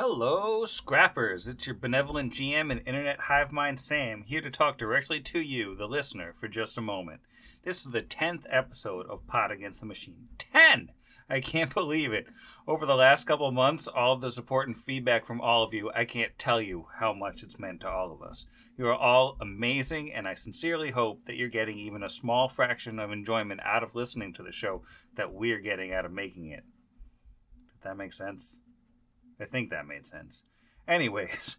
Hello, Scrappers. It's your benevolent GM and internet hive mind Sam, here to talk directly to you, the listener, for just a moment. This is the 10th episode of Pod Against the Machine. 10! I can't believe it. Over the last couple of months, all of the support and feedback from all of you, I can't tell you how much it's meant to all of us. You are all amazing, and I sincerely hope that you're getting even a small fraction of enjoyment out of listening to the show that we're getting out of making it. Did that make sense? I think that made sense. Anyways,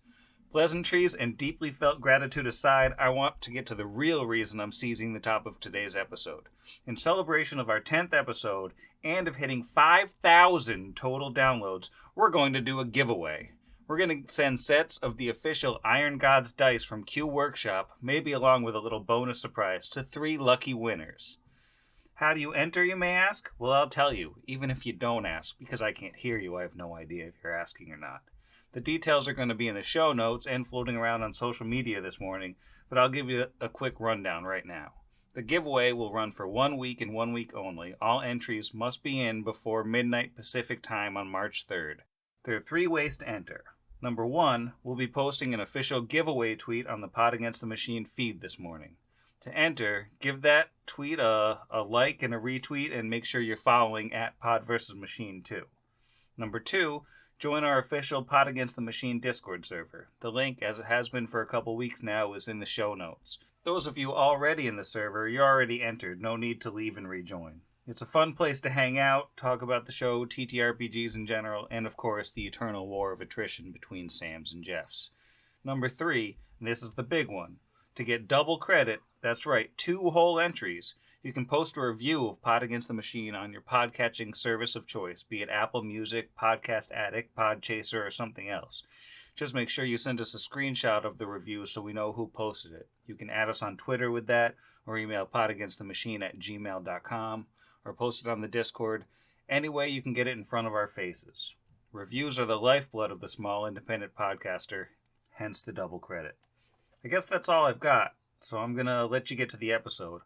pleasantries and deeply felt gratitude aside, I want to get to the real reason I'm seizing the top of today's episode. In celebration of our 10th episode and of hitting 5,000 total downloads, we're going to do a giveaway. We're going to send sets of the official Iron Gods dice from Q Workshop, maybe along with a little bonus surprise, to 3 lucky winners. How do you enter, you may ask? Well, I'll tell you, even if you don't ask, because I can't hear you, I have no idea if you're asking or not. The details are going to be in the show notes and floating around on social media this morning, but I'll give you a quick rundown right now. The giveaway will run for 1 week and 1 week only. All entries must be in before midnight Pacific time on March 3rd. There are 3 ways to enter. Number 1, we'll be posting an official giveaway tweet on the Pod Against the Machine feed this morning. To enter, give that tweet a like and a retweet, and make sure you're following at Pod vs. Machine too. Number 2, join our official Pod Against the Machine Discord server. The link, as it has been for a couple weeks now, is in the show notes. Those of you already in the server, you're already entered. No need to leave and rejoin. It's a fun place to hang out, talk about the show, TTRPGs in general, and of course the eternal war of attrition between Sam's and Jeff's. Number 3, and this is the big one. To get double credit, that's right, 2 whole entries, you can post a review of Pod Against the Machine on your podcatching service of choice, be it Apple Music, Podcast Addict, Podchaser, or something else. Just make sure you send us a screenshot of the review so we know who posted it. You can add us on Twitter with that, or email podagainstthemachine@gmail.com, or post it on the Discord. Any way you can get it in front of our faces. Reviews are the lifeblood of the small independent podcaster, hence the double credit. I guess that's all I've got, so I'm going to let you get to the episode.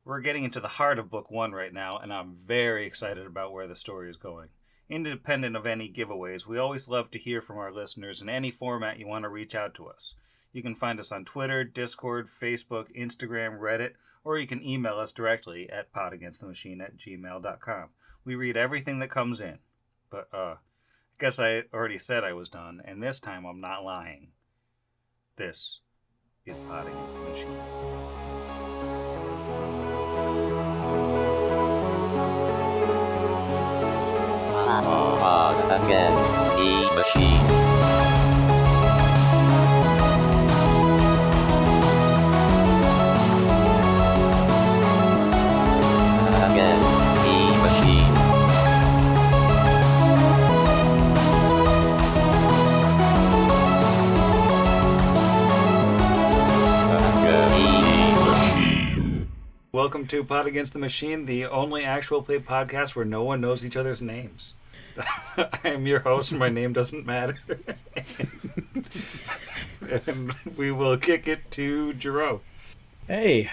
We're getting into the heart of Book 1 right now, and I'm very excited about where the story is going. Independent of any giveaways, we always love to hear from our listeners in any format you want to reach out to us. You can find us on Twitter, Discord, Facebook, Instagram, Reddit, or you can email us directly at podagainstthemachine@gmail.com. We read everything that comes in. But, I guess I already said I was done, and this time I'm not lying. This is Pod Against the Machine. Pod Against the Machine. Against the Machine. Welcome to Pod Against the Machine, the only actual play podcast where no one knows each other's names. I am your host, my name doesn't matter. And we will kick it to Jerome. Hey, you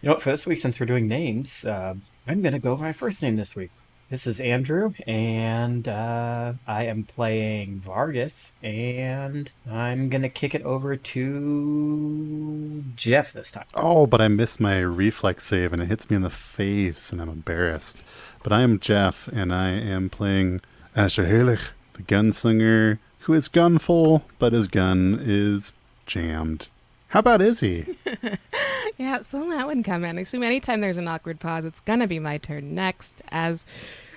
know what, for this week, since we're doing names, I'm going to go with my first name this week. This is Andrew, and I am playing Vargas, and I'm going to kick it over to Jeff this time. Oh, but I missed my reflex save, and it hits me in the face, and I'm embarrassed. But I am Jeff, and I am playing Asher Heilig, the gunslinger, who is gunful, but his gun is jammed. How about Izzy? Yeah, so that would come in. I assume anytime there's an awkward pause, it's going to be my turn next, as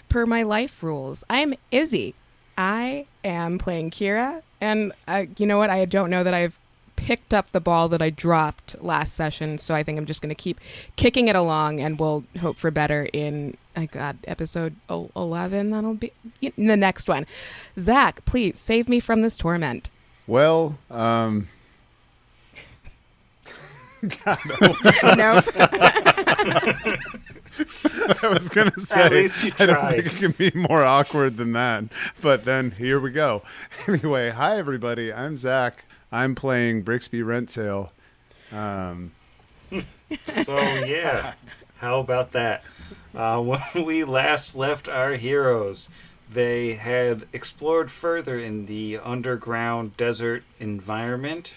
per my life rules. I'm Izzy. I am playing Kira, and you know what? I don't know that I've picked up the ball that I dropped last session, so I think I'm just going to keep kicking it along, and we'll hope for better in, episode 11. That'll be in the next one. Zach, please save me from this torment. Well, God, No. I was going to say, At least you I don't tried. think it can be more awkward than that. But then here we go. Anyway, hi, everybody. I'm Zach. I'm playing Brixby Renttail. So, yeah, how about that? When we last left our heroes, They had explored further in the underground desert environment.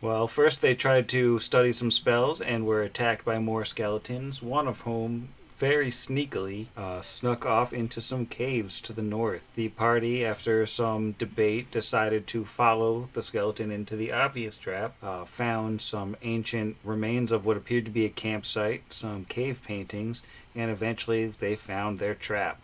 Well, first they tried to study some spells and were attacked by more skeletons, one of whom very sneakily snuck off into some caves to the north. The party, after some debate, decided to follow the skeleton into the obvious trap, found some ancient remains of what appeared to be a campsite, some cave paintings, and eventually they found their trap.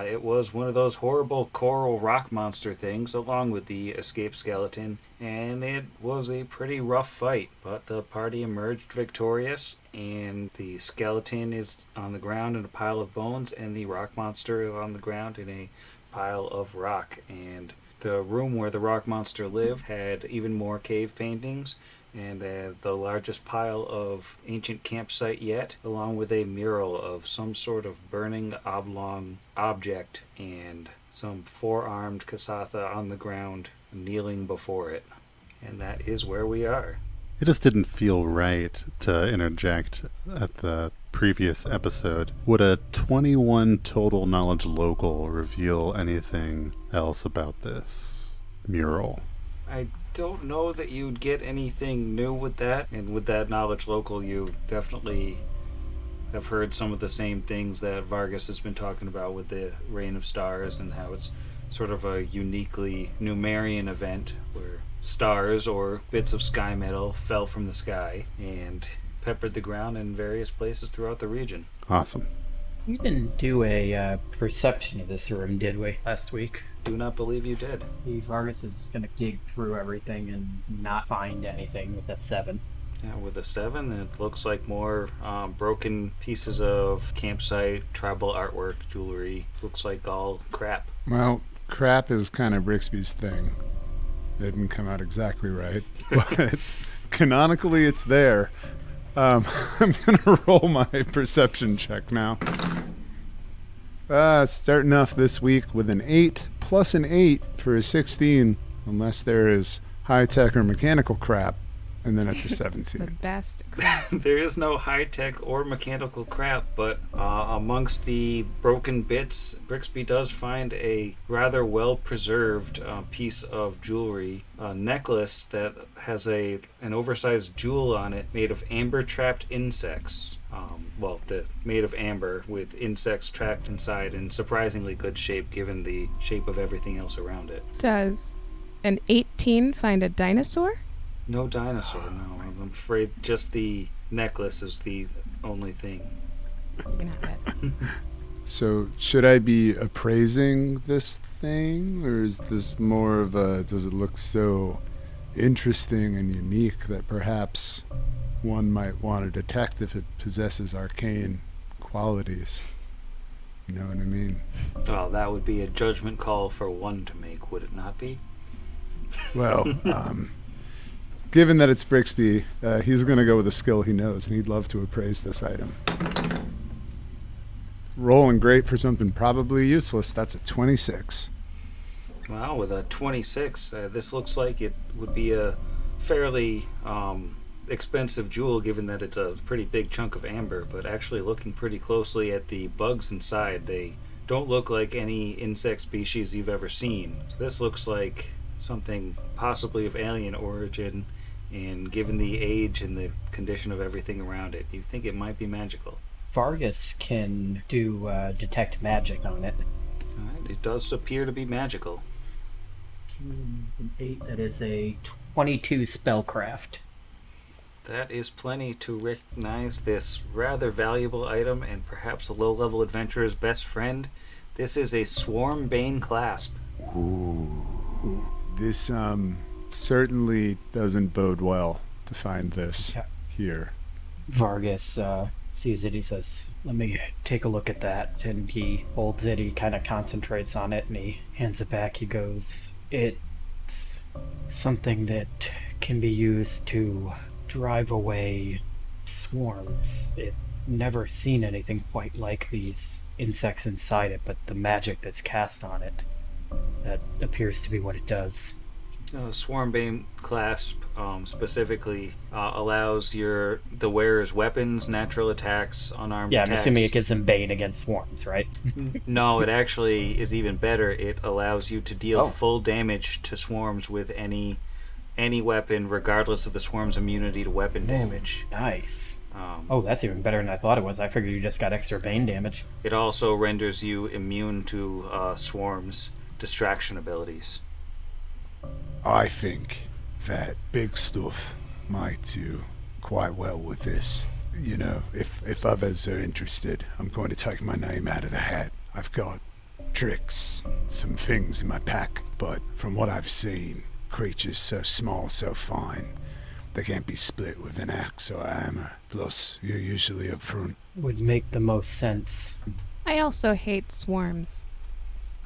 It was one of those horrible coral rock monster things, along with the escaped skeleton, and it was a pretty rough fight, but the party emerged victorious, and the skeleton is on the ground in a pile of bones, and the rock monster is on the ground in a pile of rock. And the room where the rock monster lived had even more cave paintings, and the largest pile of ancient campsite yet, along with a mural of some sort of burning oblong object and some four-armed Kasatha on the ground kneeling before it. And that is where we are. It just didn't feel right to interject at the previous episode. Would a 21 total knowledge local reveal anything else about this mural? I don't know that you'd get anything new with that, and with that knowledge local, you definitely have heard some of the same things that Vargas has been talking about with the Rain of Stars, and how it's sort of a uniquely Numerian event where stars or bits of sky metal fell from the sky and peppered the ground in various places throughout the region. Awesome. We didn't do a perception of this room, did we, last week? Do not believe you did. Vargas is going to dig through everything and not find anything with a 7. Yeah, with a 7, it looks like more broken pieces of campsite, tribal artwork, jewelry. Looks like all crap. Well, crap is kind of Brixby's thing. It didn't come out exactly right, but canonically it's there. I'm going to roll my perception check now. Starting off this week with an 8 plus an 8 for a 16, unless there is high-tech or mechanical crap, and then it's a 17. The best crap. There is no high-tech or mechanical crap, but amongst the broken bits, Brixby does find a rather well-preserved piece of jewelry, a necklace that has an oversized jewel on it made of amber-trapped insects. Made of amber with insects trapped inside in surprisingly good shape given the shape of everything else around it. Does an 18 find a dinosaur? No dinosaur, no. I'm afraid just the necklace is the only thing. You can have it. So, should I be appraising this thing, or is this more of a, does it look so interesting and unique that perhaps one might want to detect if it possesses arcane qualities? You know what I mean? Well, that would be a judgment call for one to make, would it not be? Well, given that it's Brixby, he's going to go with a skill he knows, and he'd love to appraise this item. Rolling great for something probably useless. That's a 26. Well, with a 26, this looks like it would be a fairly expensive jewel, given that it's a pretty big chunk of amber, but actually looking pretty closely at the bugs inside, they don't look like any insect species you've ever seen. So this looks like something possibly of alien origin, and given the age and the condition of everything around it, you think it might be magical. Vargas can do detect magic on it. Alright, it does appear to be magical. An 8, that is a 22 spellcraft. That is plenty to recognize this rather valuable item and perhaps a low-level adventurer's best friend. This is a Swarm Bane clasp. Ooh. This certainly doesn't bode well to find this here. Vargas sees it, he says, "Let me take a look at that." And he holds it, he kind of concentrates on it, and he hands it back. He goes, "It's something that can be used to drive away swarms. It never seen anything quite like these insects inside it, but the magic that's cast on it, that appears to be what it does." Swarmbane clasp specifically allows the wearer's weapons, natural attacks, unarmed Yeah, I'm attacks. assuming it gives him Bane against swarms, right? No, it actually is even better. It allows you to deal full damage to swarms with any weapon, regardless of the swarm's immunity to weapon damage. Nice. That's even better than I thought it was. I figured you just got extra Bane damage. It also renders you immune to swarms' distraction abilities. I think that Big Stuff might do quite well with this. You know, if others are interested, I'm going to take my name out of the hat. I've got tricks, some things in my pack, but from what I've seen, creatures so small, so fine, they can't be split with an axe or a hammer. Plus, you're usually up front. Would make the most sense. I also hate swarms.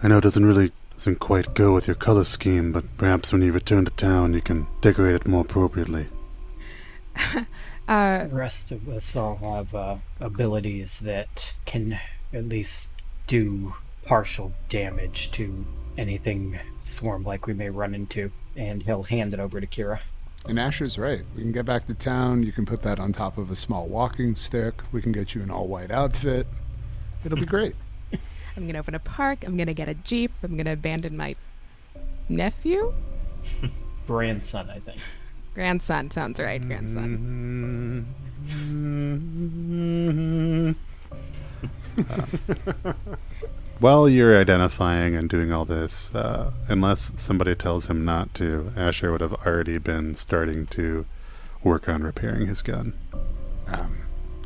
I know it doesn't quite go with your color scheme, but perhaps when you return to town you can decorate it more appropriately. The rest of us all have abilities that can at least do partial damage to anything swarm-like we may run into, and he'll hand it over to Kira. And Asher's right. We can get back to town. You can put that on top of a small walking stick. We can get you an all-white outfit. It'll be great. I'm going to open a park. I'm going to get a Jeep. I'm going to abandon my nephew? Grandson, I think. Grandson. Sounds right. Grandson. While you're identifying and doing all this, unless somebody tells him not to, Asher would have already been starting to work on repairing his gun.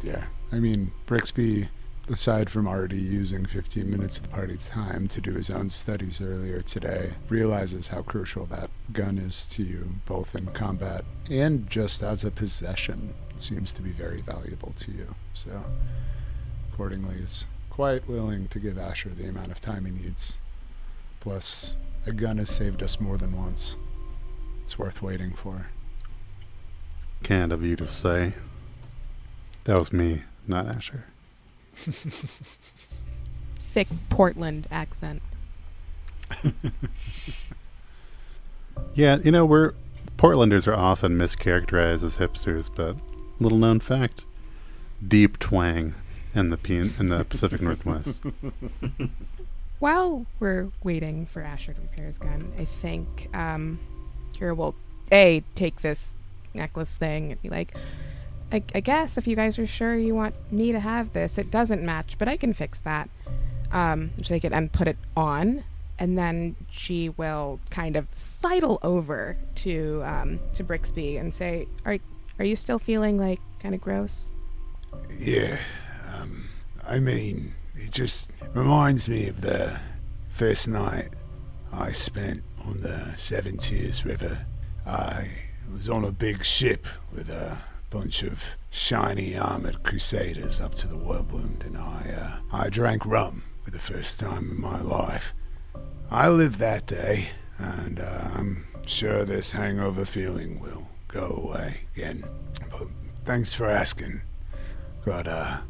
Yeah. I mean, Brixby, aside from already using 15 minutes of the party's time to do his own studies earlier today, realizes how crucial that gun is to you, both in combat and just as a possession. It seems to be very valuable to you. So, accordingly, is quite willing to give Asher the amount of time he needs. Plus, a gun has saved us more than once. It's worth waiting for. Kind of you to say. That was me, not Asher. Thick Portland accent. Yeah, Portlanders are often mischaracterized as hipsters, but little known fact, deep twang in the Pacific Northwest. While we're waiting for Asher to repair his gun, I think Kira will take this necklace thing and be like, I guess if you guys are sure you want me to have this, it doesn't match, but I can fix that. Take it and put it on, and then she will kind of sidle over to Brixby and say, "Are you still feeling like kind of gross?" Yeah, I mean, it just reminds me of the first night I spent on the Seven Tears River. I was on a big ship with a bunch of shiny armored crusaders up to the whirlwind, and I drank rum for the first time in my life. I lived that day, and I'm sure this hangover feeling will go away again. But thanks for asking. Got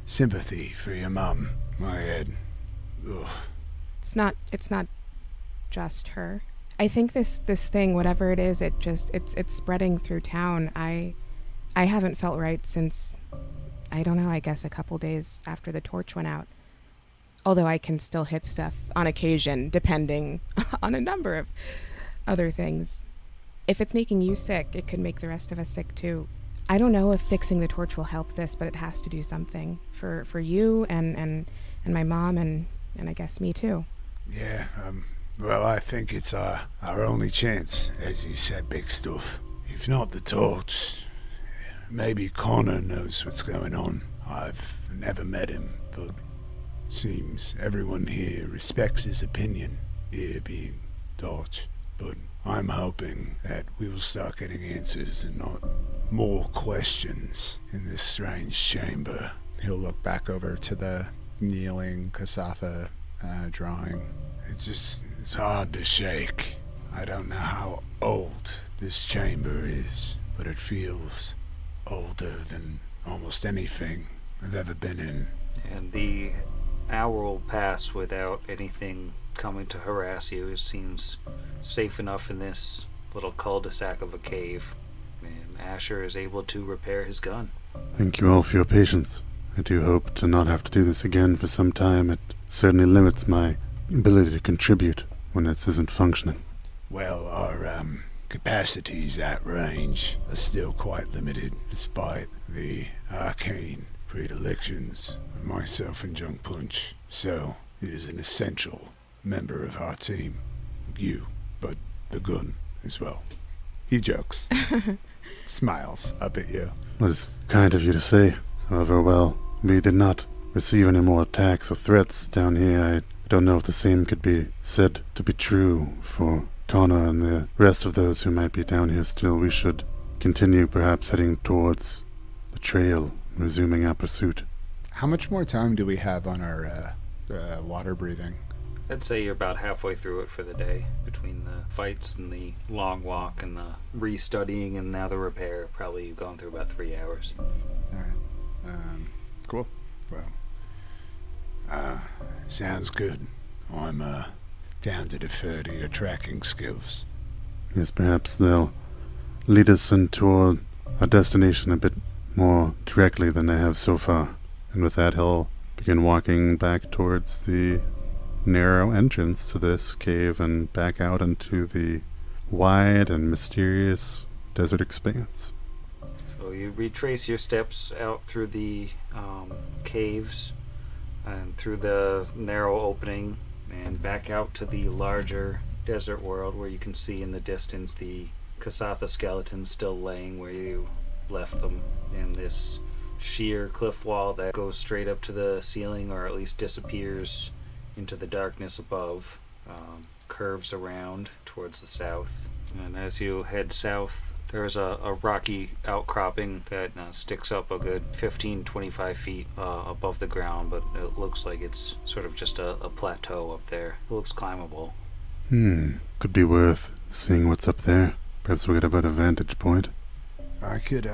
sympathy for your mum. My head. Ugh. It's not just her. I think this thing, whatever it is, it's spreading through town. I haven't felt right since, I don't know, I guess a couple days after the torch went out. Although I can still hit stuff on occasion, depending on a number of other things. If it's making you sick, it could make the rest of us sick too. I don't know if fixing the torch will help this, but it has to do something for you and my mom and I guess me too. Yeah, well, I think it's our only chance, as you said, Big Stuff. If not the torch, maybe Connor knows what's going on. I've never met him, but seems everyone here respects his opinion, here being Torch. But I'm hoping that we will start getting answers and not more questions in this strange chamber. He'll look back over to the kneeling Kasatha drawing. It's hard to shake. I don't know how old this chamber is, but it feels older than almost anything I've ever been in. And the hour will pass without anything coming to harass you. It seems safe enough in this little cul-de-sac of a cave. And Asher is able to repair his gun. Thank you all for your patience. I do hope to not have to do this again for some time. It certainly limits my ability to contribute when this isn't functioning. Well, our capacities at range are still quite limited, despite the arcane predilections of myself and Junk Punch. So, it is an essential member of our team. You, but the gun as well. He jokes. Smiles up at you. That is kind of you to say. However, well, we did not receive any more attacks or threats down here. I don't know if the same could be said to be true for Connor and the rest of those who might be down here still. We should continue perhaps heading towards the trail, resuming our pursuit. How much more time do we have on our water breathing? I'd say you're about halfway through it for the day, between the fights and the long walk and the restudying and now the repair. Probably you've gone through about 3 hours. Alright. Cool. Well, sounds good. I'm down to defer to your tracking skills. Yes, perhaps they'll lead us toward our destination a bit more directly than they have so far. And with that, he'll begin walking back towards the narrow entrance to this cave and back out into the wide and mysterious desert expanse. So you retrace your steps out through the caves and through the narrow opening and back out to the larger desert world where you can see in the distance the Kasatha skeletons still laying where you left them in this sheer cliff wall that goes straight up to the ceiling, or at least disappears into the darkness above, curves around towards the south. And as you head south, there's a rocky outcropping that sticks up a good 15-25 feet above the ground, but it looks like it's sort of just a plateau up there. It looks climbable. Could be worth seeing what's up there. Perhaps we'll get a better vantage point. I could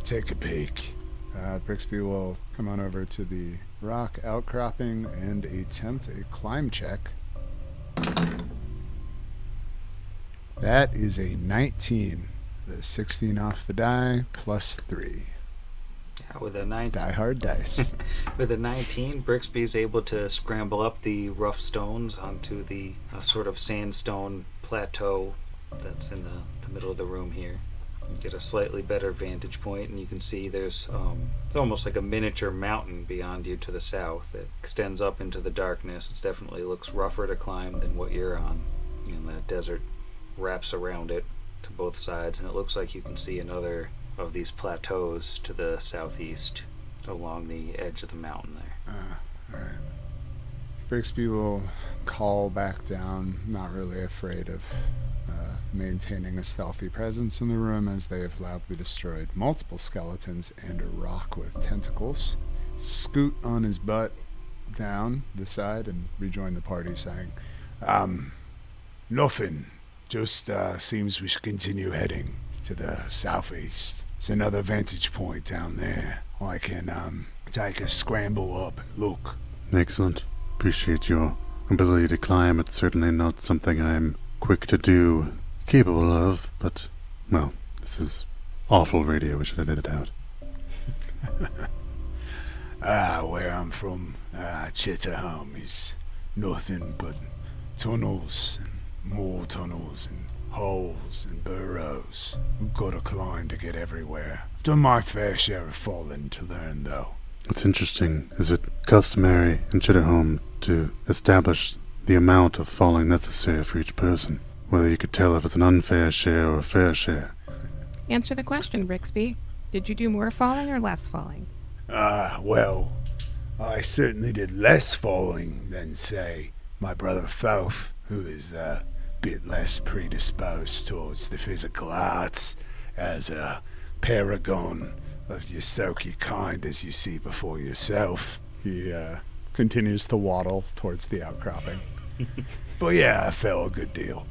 take a peek. Brixby will come on over to the rock outcropping and attempt a climb check. That is a 19. The 16 off the die, plus 3. Yeah, with a 19. Die hard dice. With a 19, Brixby is able to scramble up the rough stones onto the sort of sandstone plateau that's in the middle of the room here. You get a slightly better vantage point, and you can see there's it's almost like a miniature mountain beyond you to the south that extends up into the darkness. It definitely looks rougher to climb than what you're on, and the desert wraps around it to both sides, and it looks like you can see another of these plateaus to the southeast along the edge of the mountain there. Alright. Brixby will call back down, not really afraid of maintaining a stealthy presence in the room, as they have loudly destroyed multiple skeletons and a rock with tentacles. Scoot on his butt down the side and rejoin the party, saying, nothing. Just seems we should continue heading to the southeast. It's another vantage point down there. I can take a scramble up and look. Excellent. Appreciate your ability to climb. It's certainly not something I'm quick to do, capable of, but, well, this is awful radio. We should edit it out. Where I'm from, Chitterham is nothing but tunnels and more tunnels and holes and burrows. We've got to climb to get everywhere. I've done my fair share of falling to learn, though. It's interesting. Is it customary in Chitterhome to establish the amount of falling necessary for each person? Whether you could tell if it's an unfair share or a fair share? Answer the question, Brixby. Did you do more falling or less falling? Well, I certainly did less falling than, say, my brother Foth, who is a bit less predisposed towards the physical arts, as a paragon of Yosoki kind, as you see before yourself. He continues to waddle towards the outcropping. But yeah, I fell a good deal.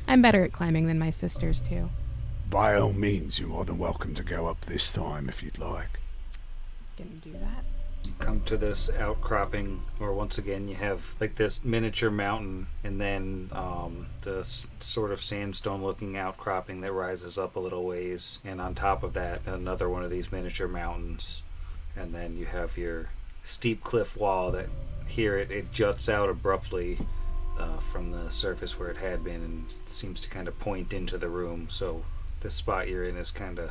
I'm better at climbing than my sisters, too. By all means, you're more than welcome to go up this time if you'd like. Gonna do that. You come to this outcropping, or once again, you have like this miniature mountain, and then the sort of sandstone-looking outcropping that rises up a little ways, and on top of that, another one of these miniature mountains, and then you have your steep cliff wall that here it juts out abruptly from the surface where it had been, and seems to kind of point into the room. So the spot you're in is kind of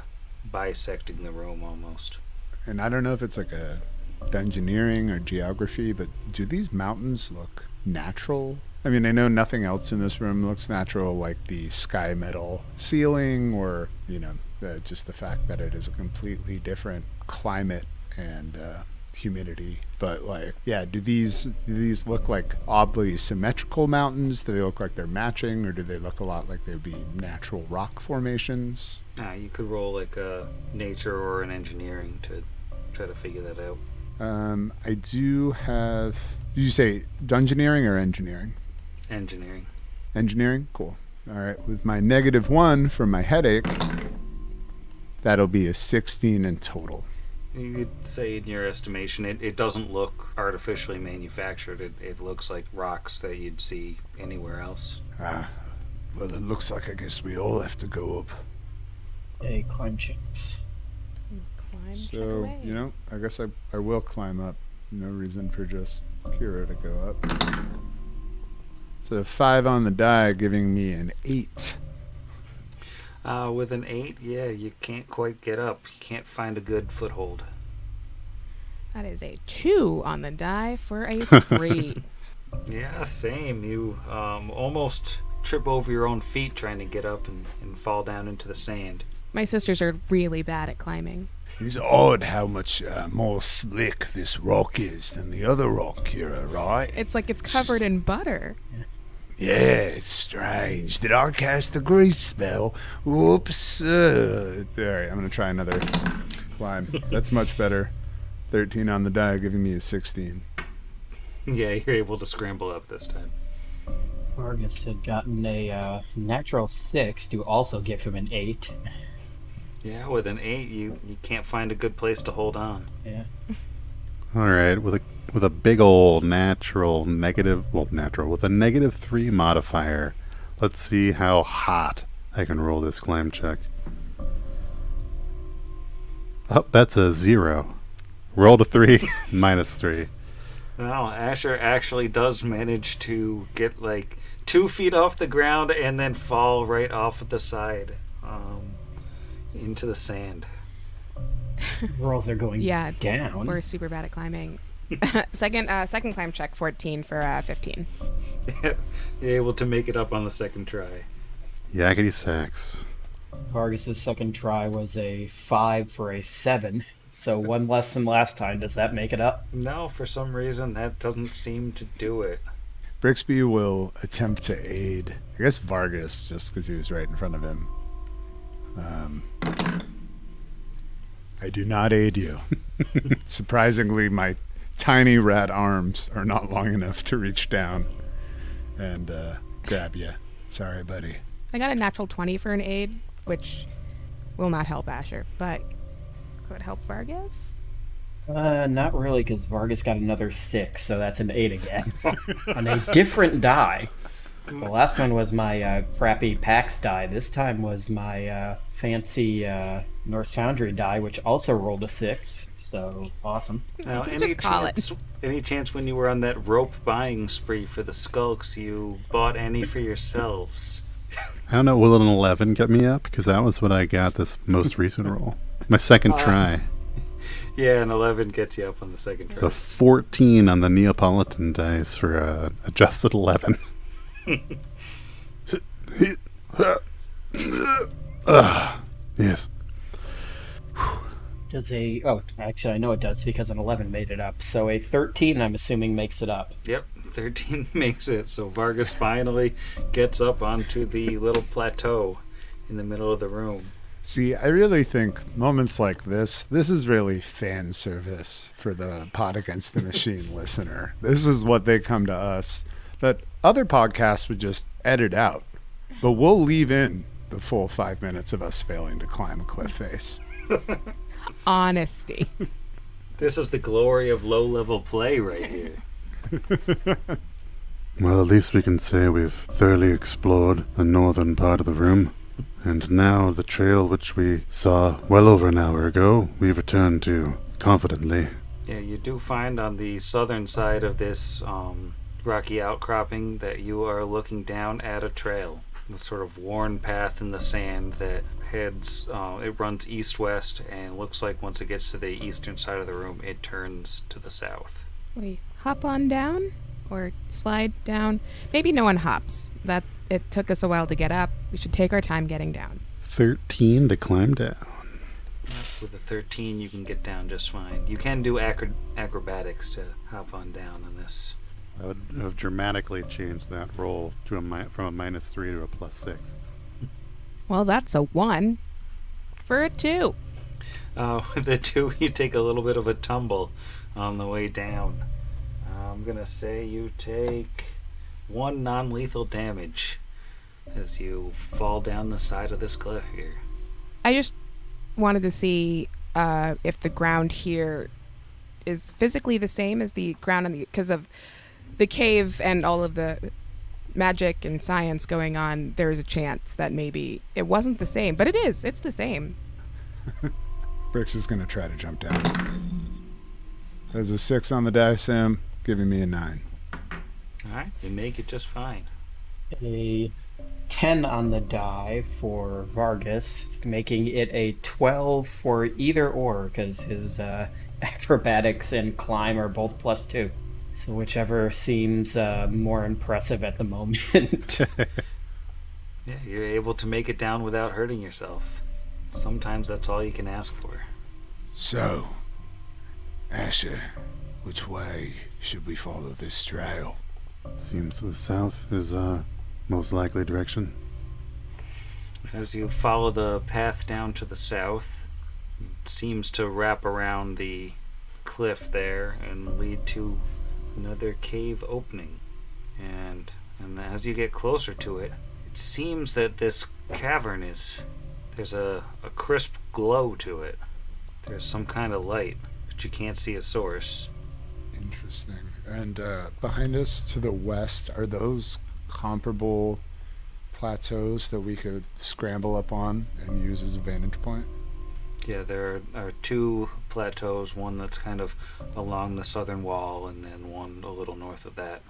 bisecting the room almost. And I don't know if it's like a engineering or geography, but do these mountains look natural? I mean, I know nothing else in this room looks natural, like the sky metal ceiling, or just the fact that it is a completely different climate and humidity. But do these look like oddly symmetrical mountains? Do they look like they're matching, or do they look a lot like they'd be natural rock formations? You could roll like a nature or an engineering to try to figure that out. I do have... Did you say dungeoneering or engineering? Engineering. Engineering? Cool. All right. With my -1 for my headache, that'll be a 16 in total. You could say, in your estimation, it doesn't look artificially manufactured. It looks like rocks that you'd see anywhere else. Well, it looks like I guess we all have to go up. Hey, climb checks. Climb check So, away. I guess I will climb up. No reason for just Kira to go up. So 5 on the die, giving me an 8. With an 8, you can't quite get up. You can't find a good foothold. That is a 2 on the die for a 3. Yeah, same. You almost trip over your own feet trying to get up and fall down into the sand. My sisters are really bad at climbing. It's odd how much more slick this rock is than the other rock, Kira, right? It's like it's covered in butter. Yeah, it's strange. Did I cast a grease spell? Whoops. Alright, I'm going to try another climb. That's much better. 13 on the die, giving me a 16. Yeah, you're able to scramble up this time. Vargas had gotten a natural 6 to also give him an 8. Yeah, with an 8, you can't find a good place to hold on. Yeah. All right, with a big old natural negative, with a -3 modifier. Let's see how hot I can roll this climb check. Oh, that's a 0. Rolled a 3, -3. Well, Asher actually does manage to get like 2 feet off the ground and then fall right off of the side into the sand. Rolls are going down. We're super bad at climbing. Second climb check, 14 for 15. You're able to make it up on the second try. Yakety sax. Vargas's second try was a 5 for a 7. So one less than last time. Does that make it up? No, for some reason that doesn't seem to do it. Brixby will attempt to aid, I guess, Vargas, just because he was right in front of him. I do not aid you. Surprisingly, my tiny rat arms are not long enough to reach down and grab you. Sorry, buddy. I got a natural 20 for an aid, which will not help Asher, but could help Vargas. Not really, because Vargas got another 6, so that's an 8 again. On a different die. The last one was my crappy PAX die. This time was my fancy Norse Foundry die, which also rolled a 6. So, awesome. Now, Just call it. Any chance when you were on that rope buying spree for the skulks, you bought any for yourselves? I don't know, will an 11 get me up? Because that was what I got this most recent roll. My second try. Yeah, an 11 gets you up on the second try. So 14 on the Neapolitan dice for adjusted 11. Yes. Does actually, I know it does because an 11 made it up. So a 13, I'm assuming, makes it up. Yep, 13 makes it. So Vargas finally gets up onto the little plateau in the middle of the room. See, I really think moments like this is really fan service for the Pod Against the Machine listener. This is what they come to us that other podcasts would just edit out. But we'll leave in the full 5 minutes of us failing to climb a cliff face. Honesty. This is the glory of low-level play right here. Well, at least we can say we've thoroughly explored the northern part of the room. And now the trail which we saw well over an hour ago, we've returned to confidently. Yeah, you do find on the southern side of this rocky outcropping that you are looking down at a trail. The sort of worn path in the sand that heads, it runs east-west, and looks like once it gets to the eastern side of the room, it turns to the south. We hop on down or slide down. Maybe no one hops. That it took us a while to get up. We should take our time getting down. 13 to climb down. With a 13, you can get down just fine. You can do acrobatics to hop on down on this. I would have dramatically changed that roll to from a -3 to a +6. Well, that's a 1 for a 2. With the 2, you take a little bit of a tumble on the way down. I'm going to say you take 1 non-lethal damage as you fall down the side of this cliff here. I just wanted to see if the ground here is physically the same as the ground on the... Because of the cave and all of the magic and science going on, there's a chance that maybe it wasn't the same. But it is. It's the same. Brix is going to try to jump down. There's a 6 on the dice, Sam, giving me a 9. Alright, you make it just fine. A 10 on the die for Vargas, making it a 12 for either or, because his acrobatics and climb are both +2. So whichever seems more impressive at the moment. Yeah, you're able to make it down without hurting yourself. Sometimes that's all you can ask for. So, Asher, which way should we follow this trail? Seems the south is most likely direction. As you follow the path down to the south, it seems to wrap around the cliff there and lead to another cave opening. And as you get closer to it, it seems that this cavern there's a crisp glow to it. There's some kind of light, but you can't see a source. Interesting. And behind us to the west, are those comparable plateaus that we could scramble up on and use as a vantage point? Yeah, there are 2 plateaus, one that's kind of along the southern wall and then one a little north of that.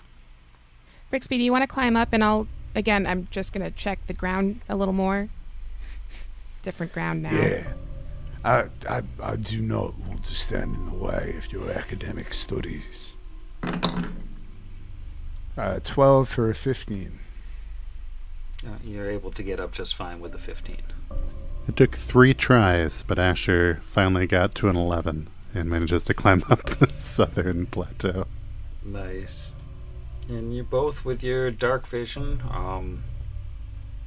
Brixby, do you want to climb up? And I'm just going to check the ground a little more. Different ground now. Yeah. I do not want to stand in the way of your academic studies. 12 for a 15. You're able to get up just fine with the 15. It took 3 tries, but Asher finally got to an 11 and manages to climb up the southern plateau. Nice. And you both, with your dark vision,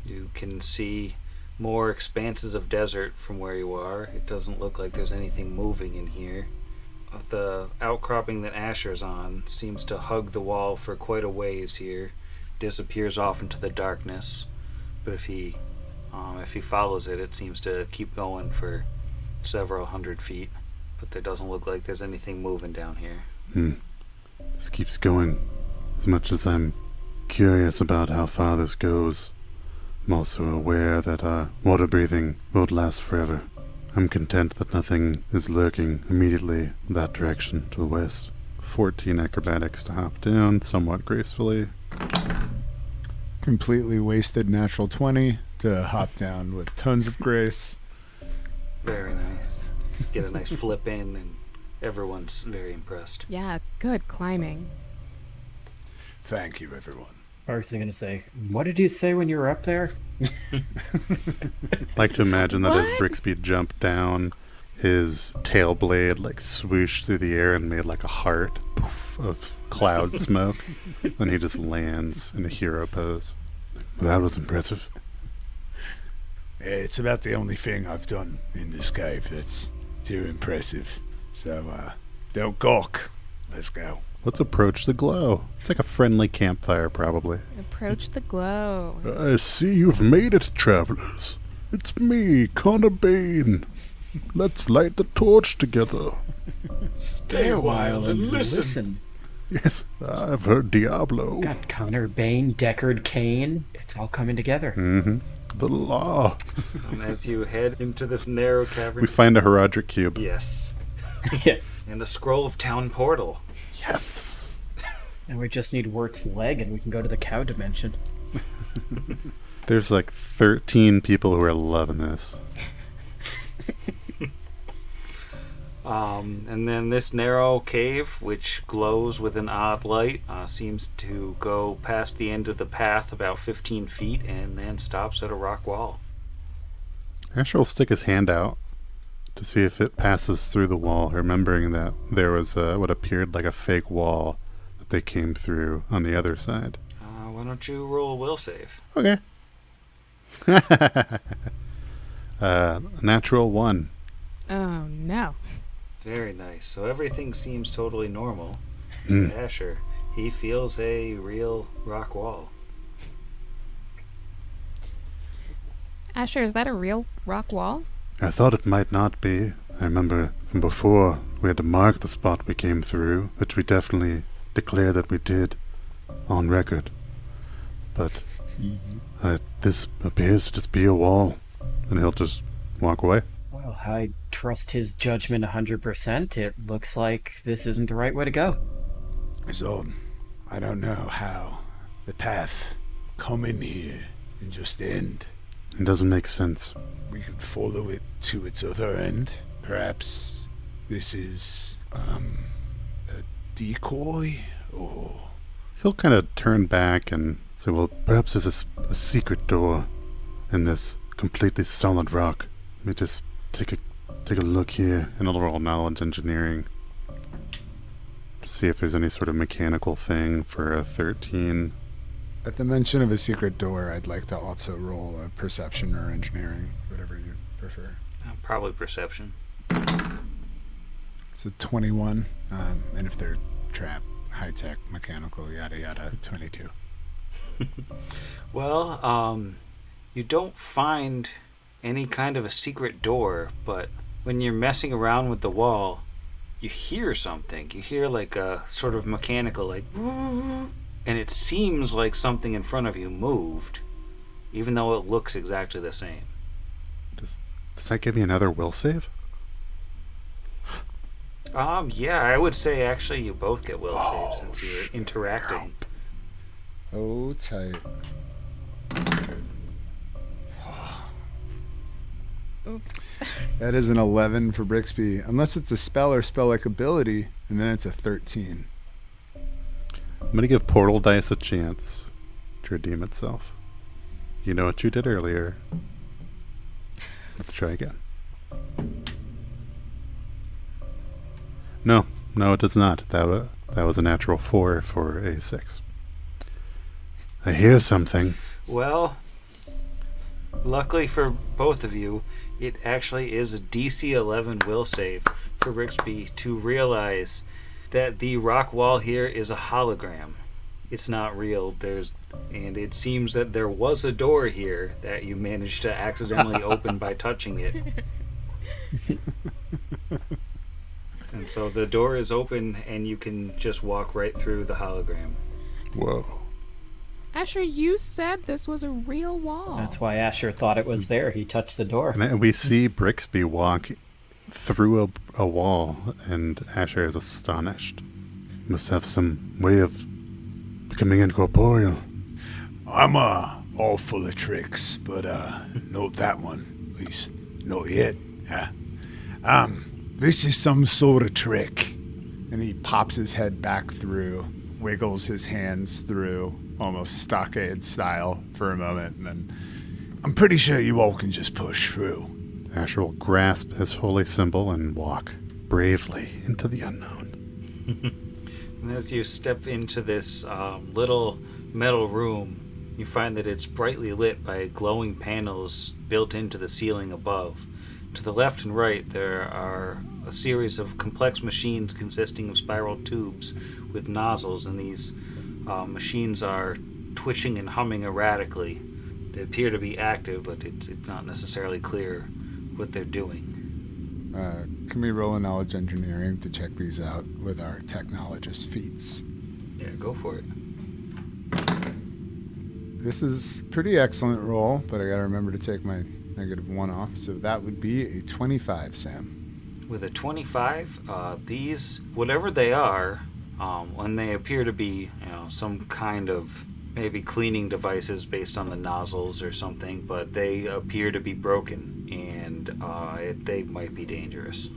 you can see more expanses of desert from where you are. It doesn't look like there's anything moving in here. The outcropping that Asher's on seems to hug the wall for quite a ways here, disappears off into the darkness, but if he follows it, it seems to keep going for several hundred feet, but there doesn't look like there's anything moving down here. This keeps going. As much as I'm curious about how far this goes, I'm also aware that our water breathing won't last forever. I'm content that nothing is lurking immediately in that direction to the west. 14 acrobatics to hop down, somewhat gracefully. Completely wasted natural 20 to hop down with tons of grace. Very nice. Get a nice flip in, and everyone's very impressed. Yeah, good climbing. Thank you, everyone. Vargas is going to say, what did you say when you were up there? Like to imagine that as What? Brixby jumped down, his tail blade swooshed through the air and made like a heart poof, of cloud smoke. Then he just lands in a hero pose. That was impressive. It's about the only thing I've done in this cave that's too impressive. So, don't gawk. Let's go. Let's approach the glow. It's like a friendly campfire, probably. Approach the glow. I see you've made it, travelers. It's me, Connor Bain. Let's light the torch together. Stay a while and listen. Yes, I've heard Diablo. Got Connor, Bane, Deckard, Kane. It's all coming together. Mm-hmm. The law. And as you head into this narrow cavern... We find a Herodric cube. Yes. Yeah. And a scroll of town portal. Yes. And we just need Wirt's leg and we can go to the cow dimension. There's like 13 people who are loving this. And then this narrow cave, which glows with an odd light, seems to go past the end of the path about 15 feet and then stops at a rock wall. Asher will stick his hand out to see if it passes through the wall, remembering that there was what appeared like a fake wall that they came through on the other side. Why don't you roll a will save? Okay. Natural 1. Oh, no. Very nice. So everything seems totally normal. Mm. Asher, he feels a real rock wall. Asher, is that a real rock wall? I thought it might not be. I remember from before we had to mark the spot we came through, which we definitely declare that we did on record. But this appears to just be a wall, and he'll just walk away. Well, I trust his judgment 100%. It looks like this isn't the right way to go. So, I don't know how the path come in here and just end. It doesn't make sense. We could follow it to its other end. Perhaps this is a decoy, or... He'll kind of turn back and say, well, perhaps there's a secret door in this completely solid rock. Let me just take a look here, and I'll roll knowledge engineering. See if there's any sort of mechanical thing for a 13. At the mention of a secret door, I'd like to also roll a perception or engineering, whatever you prefer. Probably perception. It's a 21, and if they're trapped, high-tech, mechanical, yada yada, 22. Well, you don't find any kind of a secret door, but when you're messing around with the wall, you hear something. You hear like a sort of mechanical, like, and it seems like something in front of you moved, even though it looks exactly the same. Does that give me another will save? Yeah, I would say actually you both get will saves since you're interacting. Oh, tight. That is an 11 for Brixby, unless it's a spell or spell-like ability, and then it's a 13. I'm going to give Portal Dice a chance to redeem itself. You know what you did earlier. Let's try again. No, it does not. That was a natural 4 for a 6. I hear something. Well, luckily for both of you, it actually is a DC 11 will save for Brixby to realize that the rock wall here is a hologram. It's not real. And it seems that there was a door here that you managed to accidentally open by touching it. And so the door is open and you can just walk right through the hologram. Whoa. Asher, you said this was a real wall. That's why Asher thought it was there. He touched the door. And we see Brixby walk through a wall, and Asher is astonished. Must have some way of becoming incorporeal. I'm all full of tricks, but not that one. At least not yet. This is some sort of trick. And he pops his head back through, wiggles his hands through, almost stockade style for a moment, and then I'm pretty sure you all can just push through. Asher will grasp his holy symbol and walk bravely into the unknown. And as you step into this little metal room, you find that it's brightly lit by glowing panels built into the ceiling above. To the left and right, there are a series of complex machines consisting of spiral tubes with nozzles, and these machines are twitching and humming erratically. They appear to be active, but it's not necessarily clear what they're doing. Can we roll a knowledge engineering to check these out with our technologist feats? Yeah, go for it. This is pretty excellent roll, but I gotta remember to take my -1 off, so that would be a 25, Sam. With a 25, these, whatever they are, when they appear to be, some kind of maybe cleaning devices based on the nozzles or something, but they appear to be broken, and they might be dangerous.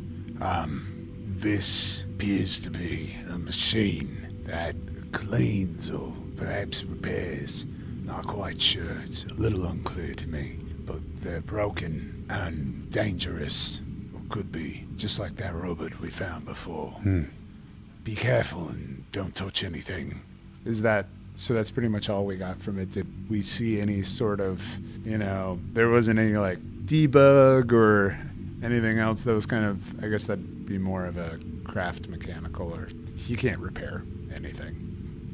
This appears to be a machine that cleans or perhaps repairs. Not quite sure. It's a little unclear to me. But they're broken and dangerous. Or could be, just like that robot we found before. Be careful and don't touch anything. So that's pretty much all we got from it. Did we see any sort of, there wasn't any like debug or anything else that was kind of, I guess that'd be more of a craft mechanical, or you can't repair anything.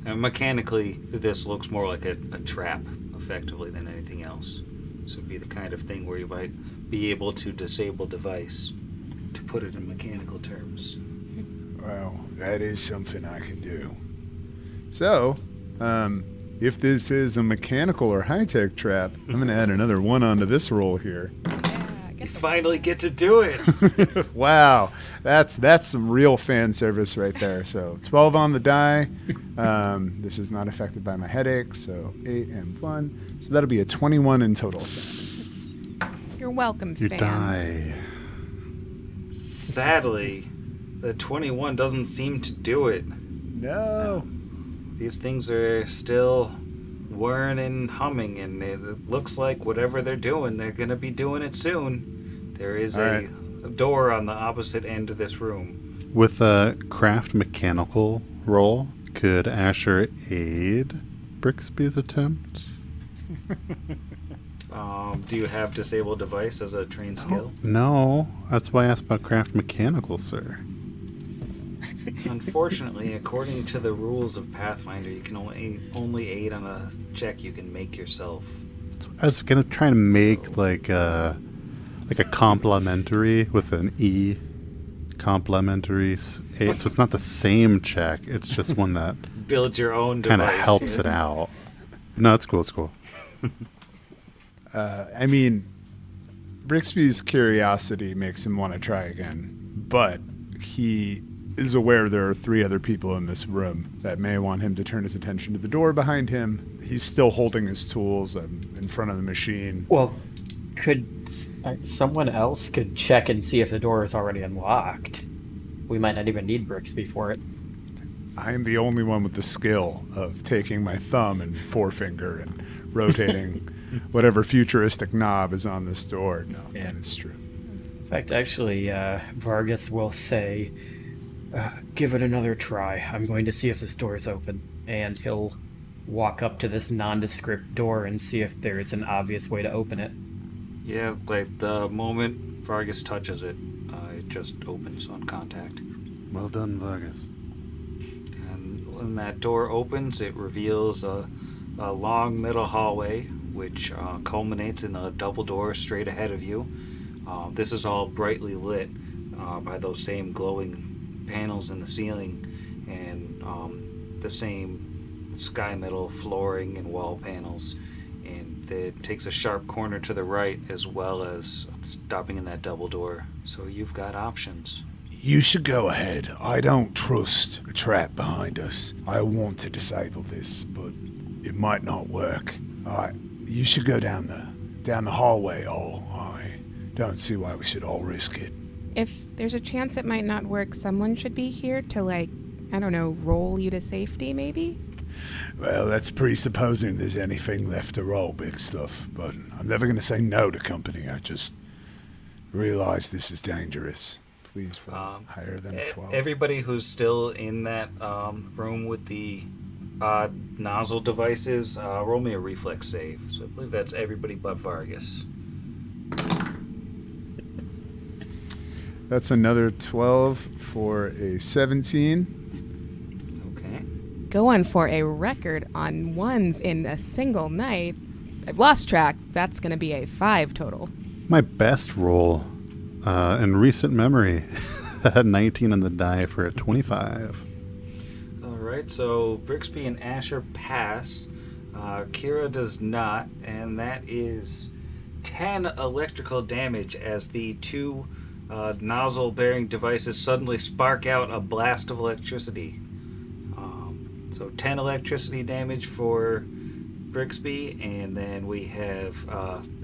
And mechanically, this looks more like a trap, effectively, than anything else. So it'd be the kind of thing where you might be able to disable device, to put it in mechanical terms. Well, that is something I can do. So, if this is a mechanical or high-tech trap, I'm going to add another 1 onto this roll here. You finally get to do it! Wow, that's some real fan service right there. So 12 on the die. This is not affected by my headache, so 8 and 1. So that'll be a 21 in total, Sam. You're welcome, You fans. die. Sadly, the 21 doesn't seem to do it. No. These things are still whirring and humming, and it looks like whatever they're doing, they're going to be doing it soon. There is a door on the opposite end of this room. With a craft mechanical roll, could Asher aid Brixby's attempt? Do you have disabled device as a trained skill? No, that's why I asked about craft mechanical, sir. Unfortunately, according to the rules of Pathfinder, you can only aid on a check you can make yourself. I was gonna try to make like a complementary with an E, complementary aid. So it's not the same check. It's just one that Build your own device. kind of helps it out. No, it's cool. It's cool. I mean, Brixby's curiosity makes him want to try again, but he is aware there are 3 other people in this room that may want him to turn his attention to the door behind him. He's still holding his tools in front of the machine. Well, could someone else could check and see if the door is already unlocked? We might not even need Brixby for it. I am the only one with the skill of taking my thumb and forefinger and rotating whatever futuristic knob is on this door. No, Yeah. that is true. In fact, actually, Vargas will say, give it another try. I'm going to see if this door is open. And he'll walk up to this nondescript door and see if there is an obvious way to open it. Yeah, like the moment Vargas touches it, it just opens on contact. Well done, Vargas. And when that door opens, it reveals a long middle hallway, which culminates in a double door straight ahead of you. This is all brightly lit by those same glowing panels in the ceiling and the same sky metal flooring and wall panels. And it takes a sharp corner to the right as well as stopping in that double door. So you've got options. You should go ahead. I don't trust a trap behind us. I want to disable this, but it might not work. You should go down the hallway. I don't see why we should all risk it. If there's a chance it might not work, someone should be here to, roll you to safety, maybe? Well, that's presupposing there's anything left to roll, big stuff. But I'm never going to say no to company. I just realize this is dangerous. Please roll higher than a 12. Everybody who's still in that room with the nozzle devices, roll me a reflex save. So I believe that's everybody but Vargas. That's another 12 for a 17. Okay. Going for a record on ones in a single night. I've lost track. That's going to be a 5 total. My best roll in recent memory, 19 on the die for a 25. All right, so Brixby and Asher pass. Kira does not, and that is 10 electrical damage as the two nozzle-bearing devices suddenly spark out a blast of electricity. So 10 electricity damage for Brixby, and then we have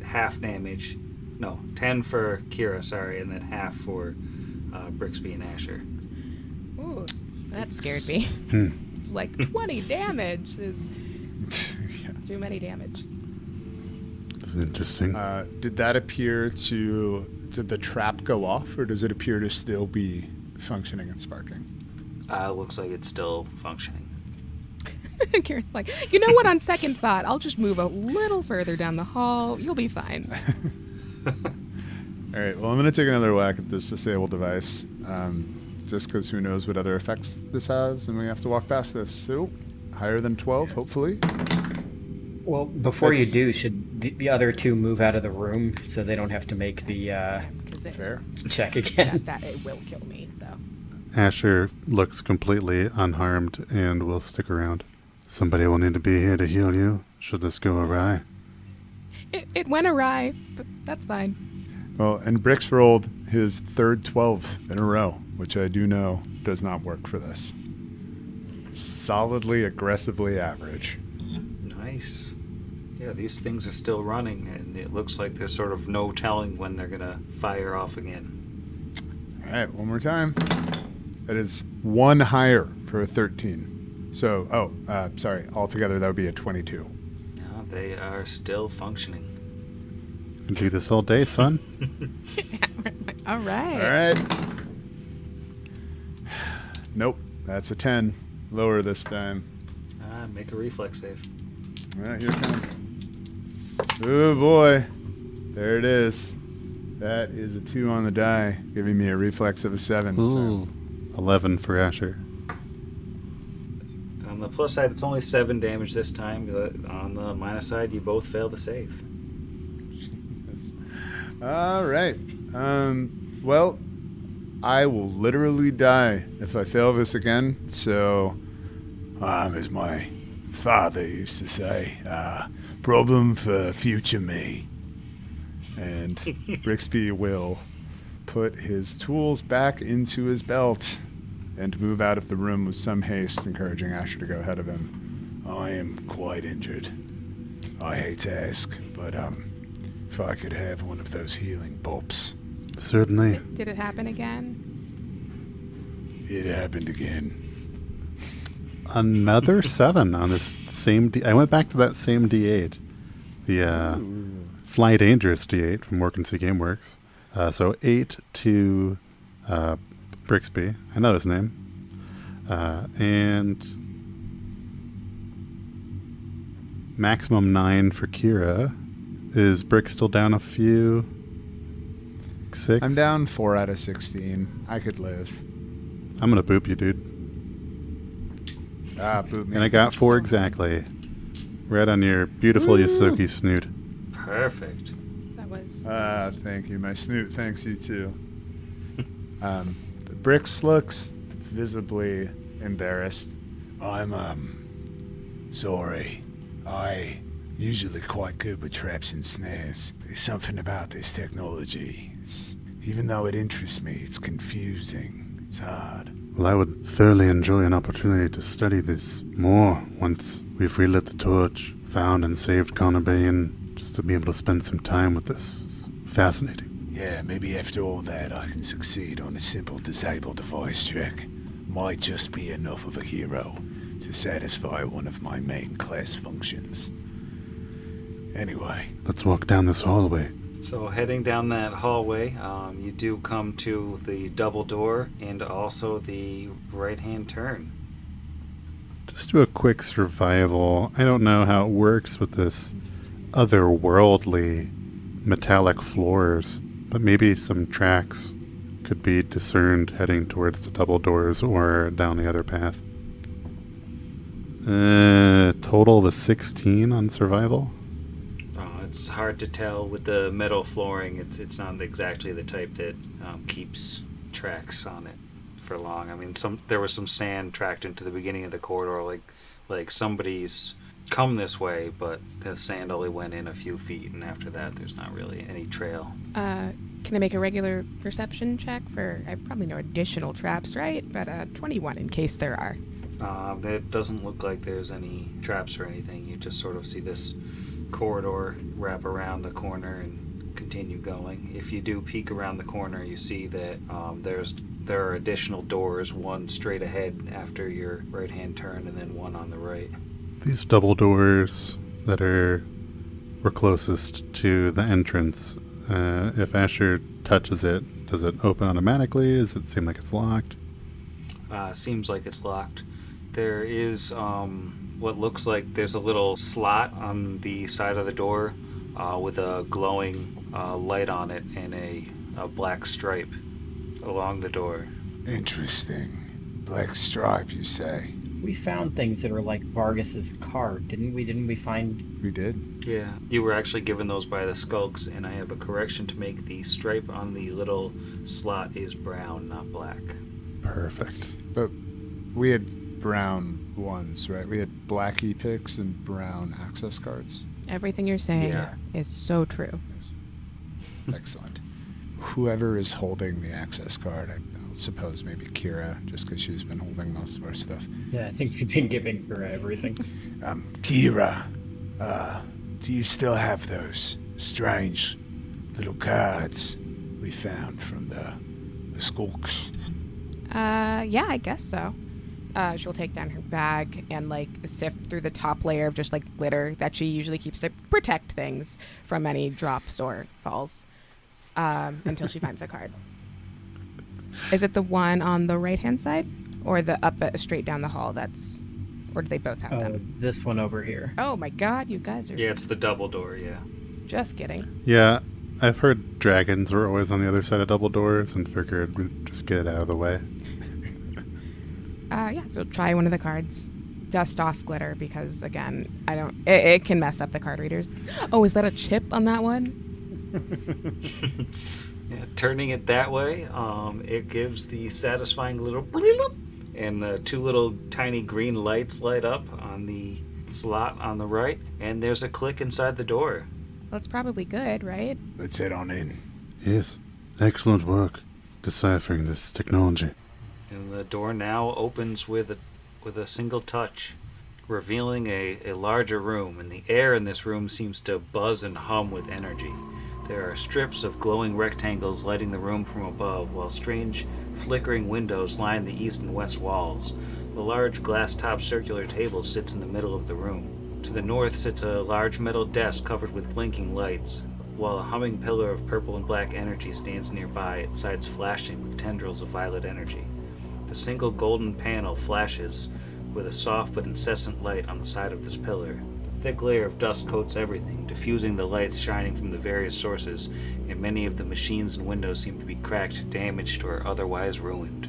half damage. No, 10 for Kira, sorry, and then half for Brixby and Asher. Ooh, that scared me. Like 20 damage is too many damage. That's interesting. Did the trap go off, or does it appear to still be functioning and sparking? Looks like it's still functioning. Kira's like, you know what, on second thought, I'll just move a little further down the hall. You'll be fine. All right, well, I'm going to take another whack at this disabled device, just because who knows what other effects this has, and we have to walk past this. So, higher than 12, hopefully. Well, before you do, should the other two move out of the room so they don't have to make the Fair. check again? That it will kill me, so. Asher looks completely unharmed and will stick around. Somebody will need to be here to heal you, should this go awry. It went awry, but that's fine. Well, and Brix rolled his third 12 in a row, which I do know does not work for this. Solidly, aggressively average. Nice. Yeah, these things are still running, and it looks like there's sort of no telling when they're going to fire off again. All right, one more time. That is one higher for a 13. So, sorry, altogether that would be a 22. No, they are still functioning. You can do this all day, son. All right. All right. Nope, that's a 10. Lower this time. Make a reflex save. All right, here it comes. Oh, boy. There it is. That is a 2 on the die, giving me a reflex of a 7. Ooh. 11 for Asher. On the plus side, it's only 7 damage this time. On the minus side, you both fail the save. All right. Well, I will literally die if I fail this again. So, as my father used to say, problem for future me. And Brixby will put his tools back into his belt and move out of the room with some haste, encouraging Asher to go ahead of him. I am quite injured. I hate to ask, but if I could have one of those healing pops. Certainly. Did it happen again? It happened again. Another 7 on this same I went back to that same D8. The Fly Dangerous D8 from Work and See Gameworks. So 8 to Brixby. I know his name. And maximum 9 for Kira. Is Brick still down a few? 6? I'm down 4 out of 16. I could live. I'm going to boop you, dude. Boop me. And I got 4 exactly. Right on your beautiful Yosoki snoot. Perfect. That was. Thank you. My snoot thanks you too. Brix looks visibly embarrassed. I'm sorry. I usually quite good with traps and snares. There's something about this technology. Even though it interests me, it's confusing. It's hard. Well, I would thoroughly enjoy an opportunity to study this more once we've relit the torch, found and saved Connor Bain, just to be able to spend some time with this. It's fascinating. Yeah, maybe after all that I can succeed on a simple disable device check. Might just be enough of a hero to satisfy one of my main class functions. Anyway. Let's walk down this hallway. So heading down that hallway, you do come to the double door and also the right-hand turn. Just do a quick survival. I don't know how it works with this otherworldly metallic floors, but maybe some tracks could be discerned heading towards the double doors or down the other path. Total of a 16 on survival. It's hard to tell with the metal flooring. It's not exactly the type that keeps tracks on it for long. I mean, there was some sand tracked into the beginning of the corridor, like somebody's come this way, but the sand only went in a few feet, and after that, there's not really any trail. Can I make a regular perception check for? I probably know additional traps, right? But 21 in case there are. It doesn't look like there's any traps or anything. You just sort of see this corridor wrap around the corner and continue going. If you do peek around the corner, you see that there are additional doors, one straight ahead after your right-hand turn, and then one on the right. These double doors that were closest to the entrance, if Asher touches it, does it open automatically? Does it seem like it's locked? Seems like it's locked. There is what looks like there's a little slot on the side of the door with a glowing light on it and a black stripe along the door. Interesting. Black stripe, you say? We found things that are like Vargas's card, didn't we? Didn't we find... We did? Yeah, you were actually given those by the skulks, and I have a correction to make. The stripe on the little slot is brown, not black. Perfect. But we had brown ones, right? We had black e-picks and brown access cards. Everything you're saying Yeah. is so true. Excellent. Whoever is holding the access card, I suppose maybe Kira, just because she's been holding most of our stuff. Yeah, I think we've been giving her everything. Kira, do you still have those strange little cards we found from the skulks? Yeah, I guess so. She'll take down her bag and sift through the top layer of just glitter that she usually keeps to protect things from any drops or falls until she finds a card. Is it the one on the right-hand side, or the straight down the hall? Or do they both have them? This one over here. Oh my God, you guys are Yeah, it's the double door, yeah. just kidding. Yeah, I've heard dragons were always on the other side of double doors and figured we'd just get it out of the way. Yeah, so try one of the cards. Dust off glitter because, again, it can mess up the card readers. Oh, is that a chip on that one? Yeah, turning it that way, it gives the satisfying little bleep, and two little tiny green lights light up on the slot on the right, and there's a click inside the door. Well, it's probably good, right? Let's head on in. Yes, excellent work deciphering this technology. And the door now opens with a single touch, revealing a larger room, and the air in this room seems to buzz and hum with energy. There are strips of glowing rectangles lighting the room from above, while strange, flickering windows line the east and west walls. A large glass-topped circular table sits in the middle of the room. To the north sits a large metal desk covered with blinking lights, while a humming pillar of purple and black energy stands nearby, its sides flashing with tendrils of violet energy. The single golden panel flashes with a soft but incessant light on the side of this pillar. The thick layer of dust coats everything, diffusing the lights shining from the various sources, and many of the machines and windows seem to be cracked, damaged, or otherwise ruined.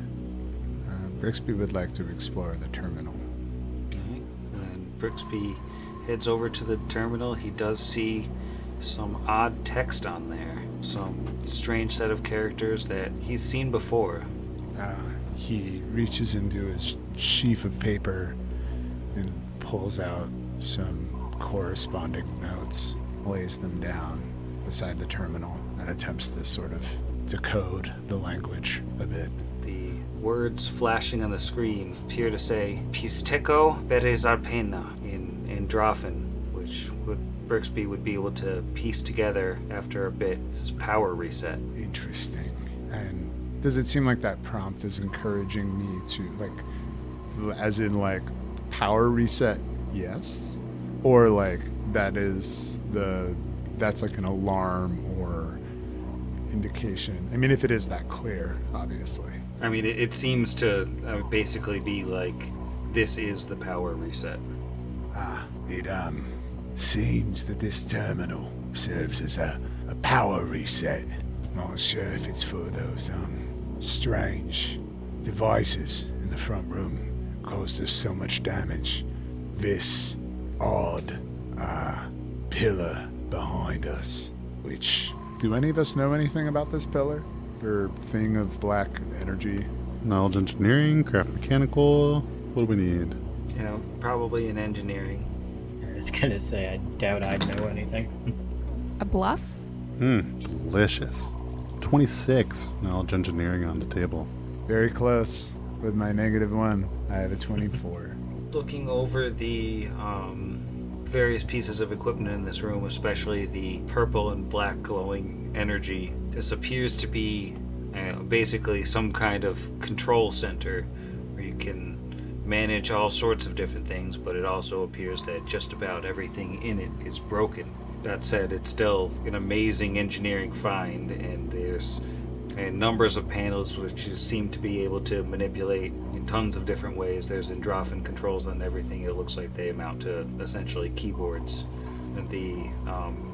Brixby would like to explore the terminal. And Brixby heads over to the terminal. He does see some odd text on there, some strange set of characters that he's seen before. He reaches into his sheaf of paper and pulls out some corresponding notes, lays them down beside the terminal, and attempts to sort of decode the language a bit. The words flashing on the screen appear to say Pisteco Berezarpena in Drawfin, which Brixby would be able to piece together after a bit. This is power reset. Interesting. And does it seem like that prompt is encouraging me to, as in, power reset, yes? Or, that's an alarm or indication? I mean, if it is that clear, obviously. I mean, it seems to basically be this is the power reset. It seems that this terminal serves as a power reset. Not sure if it's for those strange devices in the front room that caused us so much damage. This odd pillar behind us, which Do any of us know anything about this pillar? Or thing of black energy? Knowledge engineering, craft mechanical. What do we need? Probably in engineering. I was gonna say, I doubt I know anything. A bluff? Delicious. 26 knowledge engineering on the table. Very close. With my -1, I have a 24. Looking over the various pieces of equipment in this room, especially the purple and black glowing energy, this appears to be basically some kind of control center where you can manage all sorts of different things, but it also appears that just about everything in it is broken. That said, it's still an amazing engineering find, and there's numbers of panels which you seem to be able to manipulate in tons of different ways. There's Endrophin controls on everything. It looks like they amount to essentially keyboards. And the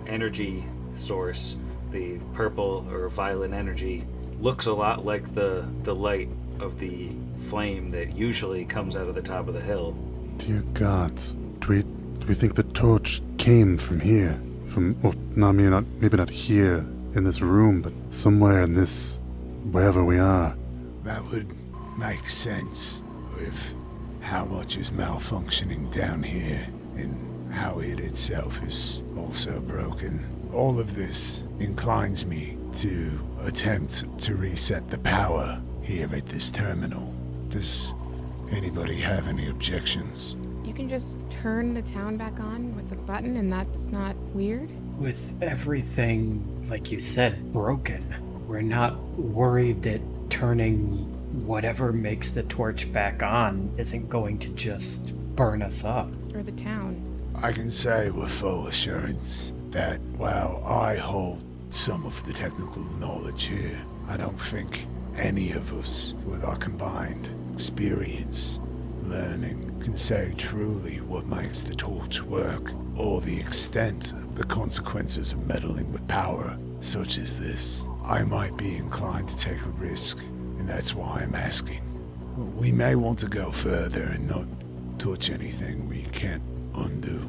energy source, the purple or violet energy, looks a lot like the light of the flame that usually comes out of the top of the hill. Dear gods, do we think the torch came from here? Maybe not here in this room, but somewhere in this, wherever we are. that would make sense with how much is malfunctioning down here and how it itself is also broken. All of this inclines me to attempt to reset the power here at this terminal. Does anybody have any objections? You can just turn the town back on with a button, and that's not weird? With everything, like you said, broken, we're not worried that turning whatever makes the torch back on isn't going to just burn us up. Or the town? I can say with full assurance that while I hold some of the technical knowledge here, I don't think any of us, with our combined experience, learning, can say truly what makes the torch work, or the extent of the consequences of meddling with power such as this. I might be inclined to take a risk, and that's why I'm asking. We may want to go further and not touch anything we can't undo.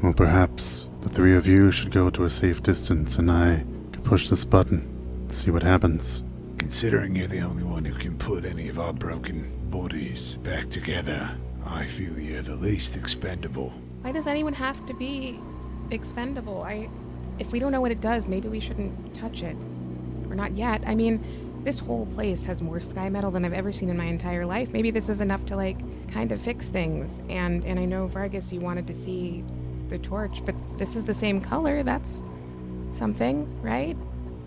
Well, perhaps the three of you should go to a safe distance and I could push this button, see what happens. Considering you're the only one who can put any of our broken bodies back together, I feel you're the least expendable. Why does anyone have to be expendable? If we don't know what it does, maybe we shouldn't touch it. Or not yet. I mean, this whole place has more sky metal than I've ever seen in my entire life. Maybe this is enough to, kind of fix things. And I know, Vargas, you wanted to see the torch, but this is the same color. That's something, right?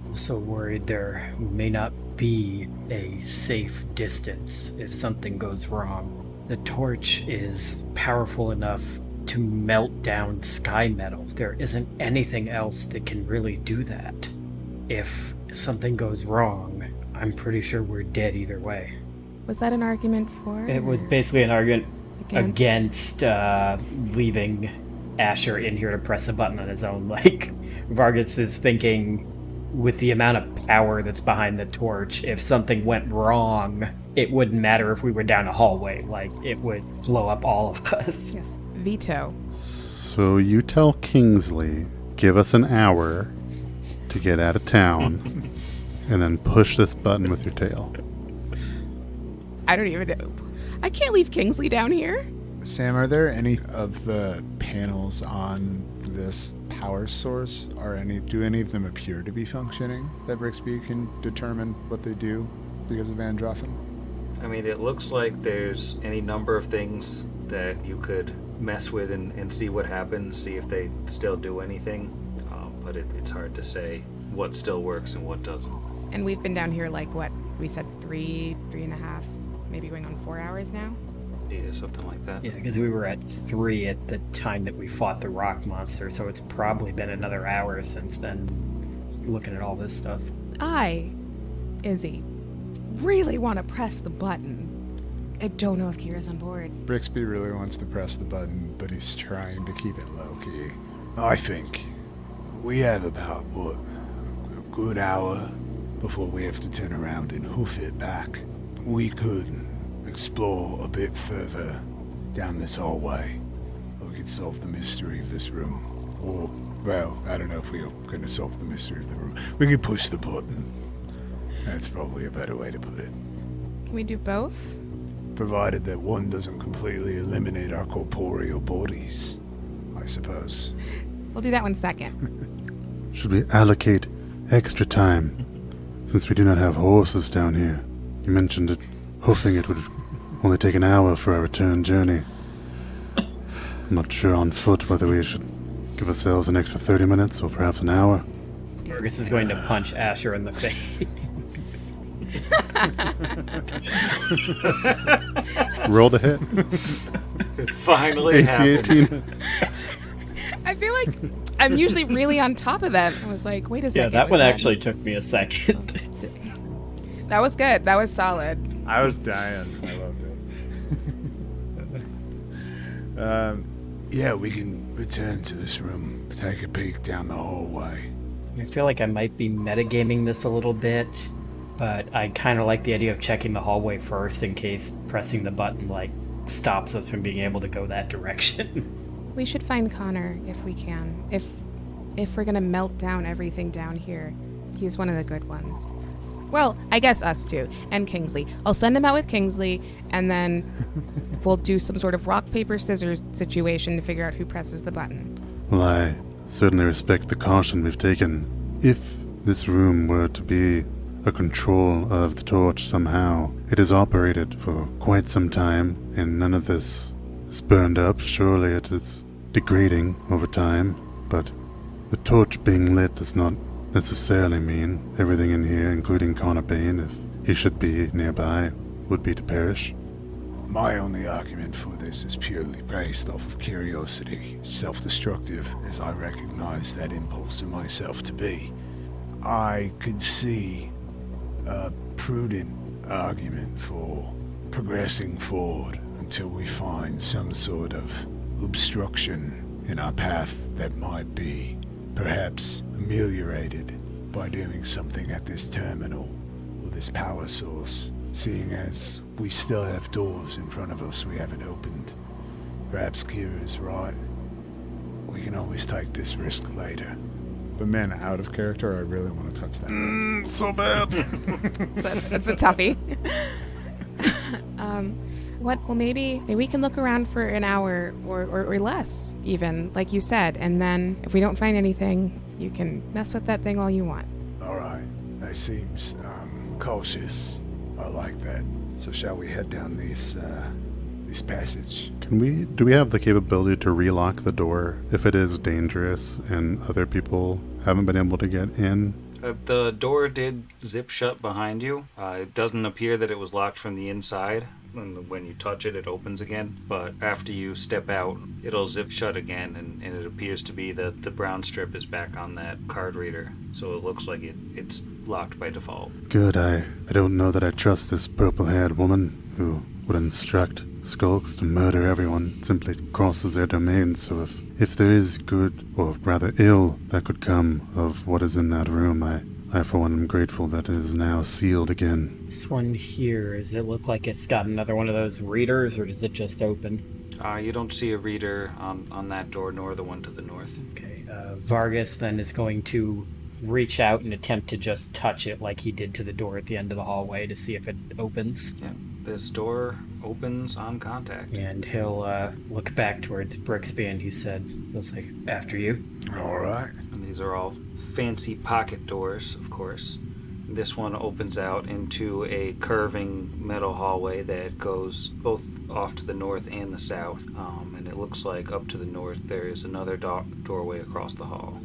Also worried there may not be a safe distance if something goes wrong. The torch is powerful enough to melt down sky metal. There isn't anything else that can really do that. If something goes wrong, I'm pretty sure we're dead either way. Was that an argument for? It was basically an argument against leaving Asher in here to press a button on his own. Vargas is thinking, with the amount of power that's behind the torch, if something went wrong, it wouldn't matter if we were down a hallway. It would blow up all of us. Yes. Veto. So you tell Kingsley, give us an hour to get out of town, and then push this button with your tail. I don't even know. I can't leave Kingsley down here. Sam, are there any of the panels on this power source? Do any of them appear to be functioning that Brixby can determine what they do because of Androphin? I mean, it looks like there's any number of things that you could mess with and see what happens, see if they still do anything. But it's hard to say what still works and what doesn't. And we've been down here what? We said 3.5, maybe going on 4 hours now? Yeah, something like that. Yeah, because we were at 3 at the time that we fought the rock monster, so it's probably been another hour since then, looking at all this stuff. I, Izzy, really want to press the button. I don't know if Kira's on board. Brixby really wants to press the button, but he's trying to keep it low-key. I think we have about, a good hour before we have to turn around and hoof it back. We could explore a bit further down this hallway. We could solve the mystery of this room. Or Well, I don't know if we're going to solve the mystery of the room. We can push the button. That's probably a better way to put it. Can we do both? Provided that one doesn't completely eliminate our corporeal bodies, I suppose. We'll do that one second. Should we allocate extra time? Since we do not have horses down here. You mentioned that hoofing it would only take an hour for our return journey. I'm not sure on foot whether we should give ourselves an extra 30 minutes or perhaps an hour. Vargas is going to punch Asher in the face. Roll the hit. It finally AC happened. 18. I feel like I'm usually really on top of them. I was like, wait a second. Yeah, that was one actually took me a second. That was good. That was solid. I was dying. I loved it. Yeah, we can return to this room, take a peek down the hallway. I feel like I might be metagaming this a little bit, but I kind of like the idea of checking the hallway first in case pressing the button, stops us from being able to go that direction. We should find Connor if we can. If we're gonna melt down everything down here, he's one of the good ones. Well, I guess us two, and Kingsley. I'll send him out with Kingsley, and then we'll do some sort of rock, paper, scissors situation to figure out who presses the button. Well, I certainly respect the caution we've taken. If this room were to be a control of the torch somehow, it has operated for quite some time, and none of this is burned up. Surely it is degrading over time, but the torch being lit does not necessarily mean everything in here, including Connor Bain, if he should be nearby, would be to perish. My only argument for this is purely based off of curiosity, self-destructive as I recognize that impulse in myself to be. I could see a prudent argument for progressing forward until we find some sort of obstruction in our path that might be perhaps ameliorated by doing something at this terminal or this power source, seeing as we still have doors in front of us we haven't opened. Perhaps Kira's right. We can always take this risk later. But man, out of character, I really want to touch that. So bad. That's a toughie. Well, maybe we can look around for an hour or less, even, like you said, and then if we don't find anything, you can mess with that thing all you want. All right. That seems cautious. I like that. So shall we head down this passage? Do we have the capability to relock the door if it is dangerous and other people haven't been able to get in? The door did zip shut behind you. It doesn't appear that it was locked from the inside. And when you touch it, it opens again. But after you step out, it'll zip shut again, and it appears to be that the brown strip is back on that card reader. So it looks like it's locked by default. Good. I don't know that I trust this purple-haired woman who would instruct skulks to murder everyone simply crosses their domain. So if there is good, or rather ill, that could come of what is in that room, I for one am grateful that it is now sealed again. This one here, does it look like it's got another one of those readers, or does it just open? You don't see a reader on that door, nor the one to the north. Okay, Vargas then is going to reach out and attempt to just touch it like he did to the door at the end of the hallway to see if it opens. Yeah, this door opens on contact. And he'll look back towards Brixby and he feels like, after you. All right. And these are all fancy pocket doors, of course. This one opens out into a curving metal hallway that goes both off to the north and the south. And it looks like up to the north there is another doorway across the hall.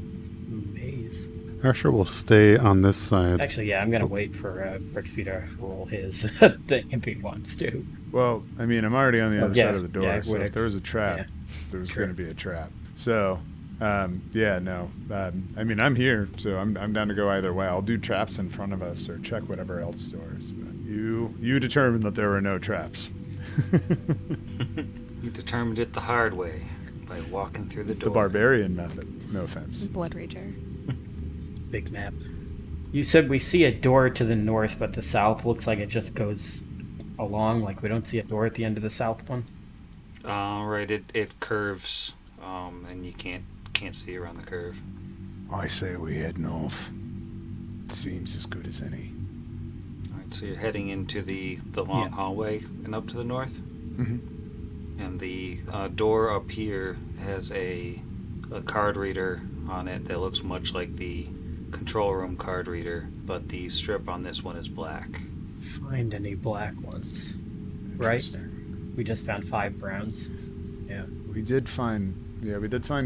Maze. Asher will stay on this side. Actually, yeah, I'm going to wait for Brixby to roll his thing if he wants to. Well, I mean, I'm already on the other side of the door, yeah, so if there was a trap, there was going to be a trap. So, I mean, I'm here, so I'm down to go either way. I'll do traps in front of us or check whatever else doors. But you determined that there were no traps. You determined it the hard way by walking through the door. The barbarian method. No offense. Blood Rager. Big map. You said we see a door to the north, but the south looks like it just goes along. Like we don't see a door at the end of the south one. Right. It curves, and you can't can't see around the curve. I say we head north. Seems as good as any. All right, so you're heading into the long hallway and up to the north? Mm-hmm. And the door up here has a card reader on it that looks much like the control room card reader, but the strip on this one is black. Find any black ones. Right? We just found 5 browns. Yeah. We did find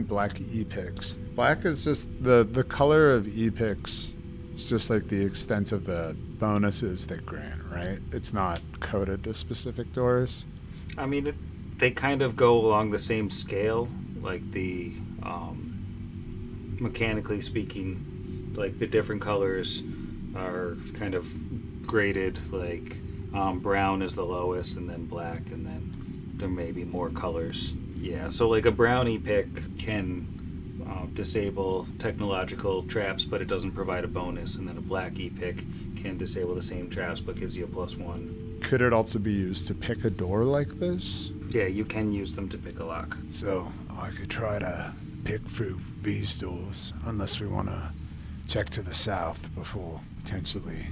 black e-picks. Black is just the color of e-picks. It's just like the extent of the bonuses they grant, right? It's not coded to specific doors. I mean, they kind of go along the same scale, like the, mechanically speaking, like the different colors are kind of graded, like brown is the lowest, and then black, and then there may be more colors. Yeah, so like a brownie pick can disable technological traps, but it doesn't provide a bonus, and then a black e-pick can disable the same traps, but gives you a +1. Could it also be used to pick a door like this? Yeah, you can use them to pick a lock. So I could try to pick through these doors, unless we want to check to the south before potentially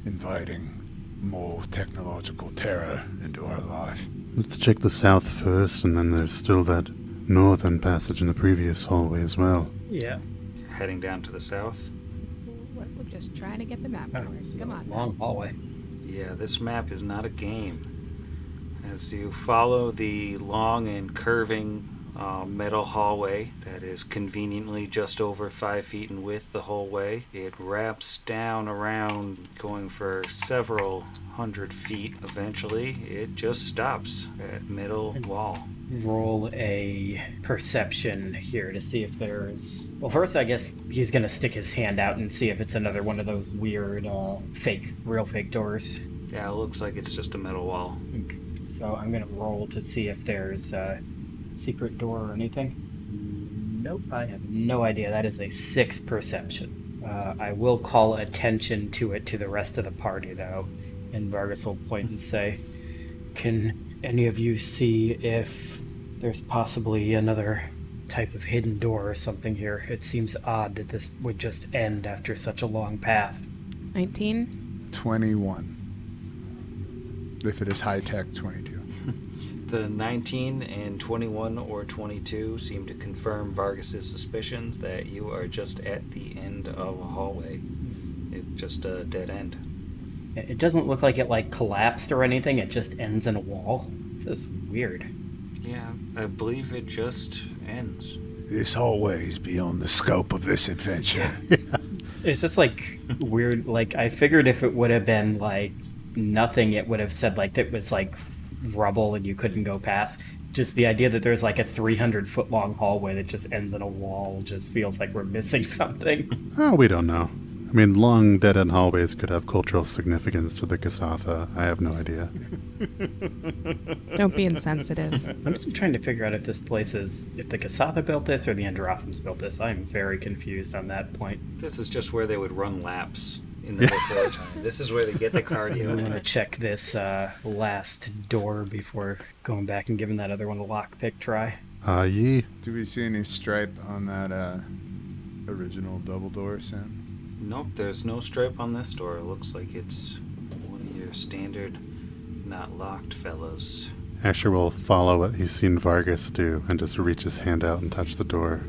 inviting more technological terror into our life. Let's check the south first, and then there's still that northern passage in the previous hallway as well. Yeah. You're heading down to the south. We're just trying to get the map. Come on. Long hallway. Yeah, this map is not a game. As you follow the long and curving metal hallway that is conveniently just over 5 feet in width the whole way, it wraps down around, going for several hundred feet. Eventually, it just stops at middle wall. Roll a perception here to see if there's... Well, first, I guess he's going to stick his hand out and see if it's another one of those weird real fake doors. Yeah, it looks like it's just a metal wall. Okay. So I'm going to roll to see if there's a secret door or anything. Nope, I have no idea. That is a 6 perception. I will call attention to it to the rest of the party, though, and Vargas will point and say, "Can any of you see if there's possibly another type of hidden door or something here? It seems odd that this would just end after such a long path." 19? 21. If it is high-tech, 22. The 19 and 21 or 22 seem to confirm Vargas's suspicions that you are just at the end of a hallway. It's just a dead end. It doesn't look like it collapsed or anything. It just ends in a wall. This is weird. Yeah, I believe it just ends. This hallway is beyond the scope of this adventure. It's just weird. I figured if it would have been nothing, it would have said it was rubble and you couldn't go past. Just the idea that there's a 300-foot long hallway that just ends in a wall just feels like we're missing something. Oh, we don't know. I mean, long dead-end hallways could have cultural significance to the Kasatha. I have no idea. Don't be insensitive. I'm just trying to figure out if this place is... if the Kasatha built this or the Androphums built this. I'm very confused on that point. This is just where they would run laps in the before time. This is where they get the cardio. I'm going to check this last door before going back and giving that other one a lockpick try. Ye. Do we see any stripe on that original double door, Sam? Nope, there's no stripe on this door. It looks like it's one of your standard not locked fellas. Asher will follow what he's seen Vargas do and just reach his hand out and touch the door.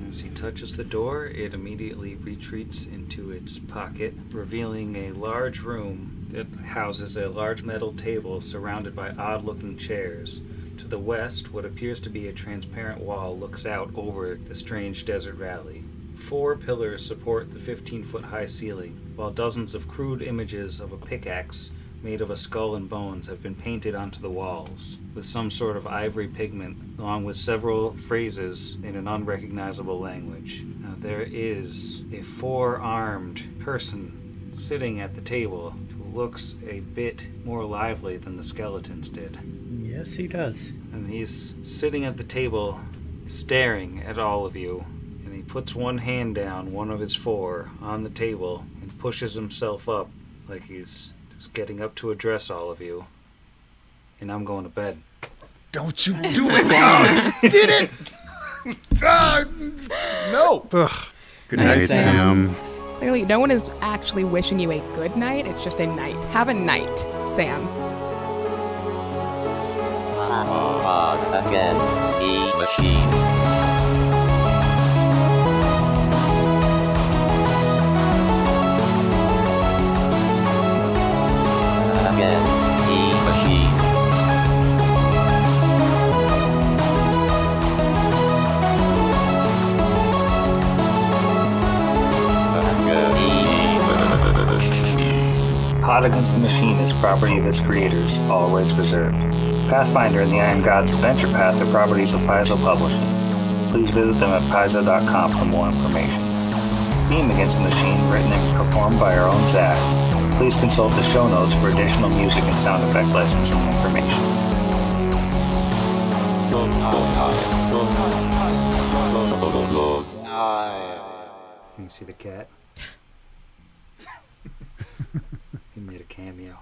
As he touches the door, it immediately retreats into its pocket, revealing a large room that houses a large metal table surrounded by odd-looking chairs. To the west, what appears to be a transparent wall looks out over the strange desert valley. 4 pillars support the 15-foot-high ceiling, while dozens of crude images of a pickaxe made of a skull and bones have been painted onto the walls, with some sort of ivory pigment, along with several phrases in an unrecognizable language. Now, there is a 4-armed person sitting at the table who looks a bit more lively than the skeletons did. Yes, he does. And he's sitting at the table, staring at all of you, and he puts one hand down, one of his 4, on the table, and pushes himself up like he's just getting up to address all of you. And I'm going to bed. Don't you do it, Lord! Did it! No. Ugh. Good Night, night, Sam. Sam. Clearly, no one is actually wishing you a good night. It's just a night. Have a night, Sam. Pod against the machine. Against the machine. Pod Against the Machine is property of its creators, all rights reserved. Pathfinder and the Iron Gods Adventure Path are properties of Paizo Publishing. Please visit them at paizo.com for more information. Theme Against the Machine, written and performed by our own Zach. Please consult the show notes for additional music and sound effect licensing information. Can you see the cat? He made a cameo.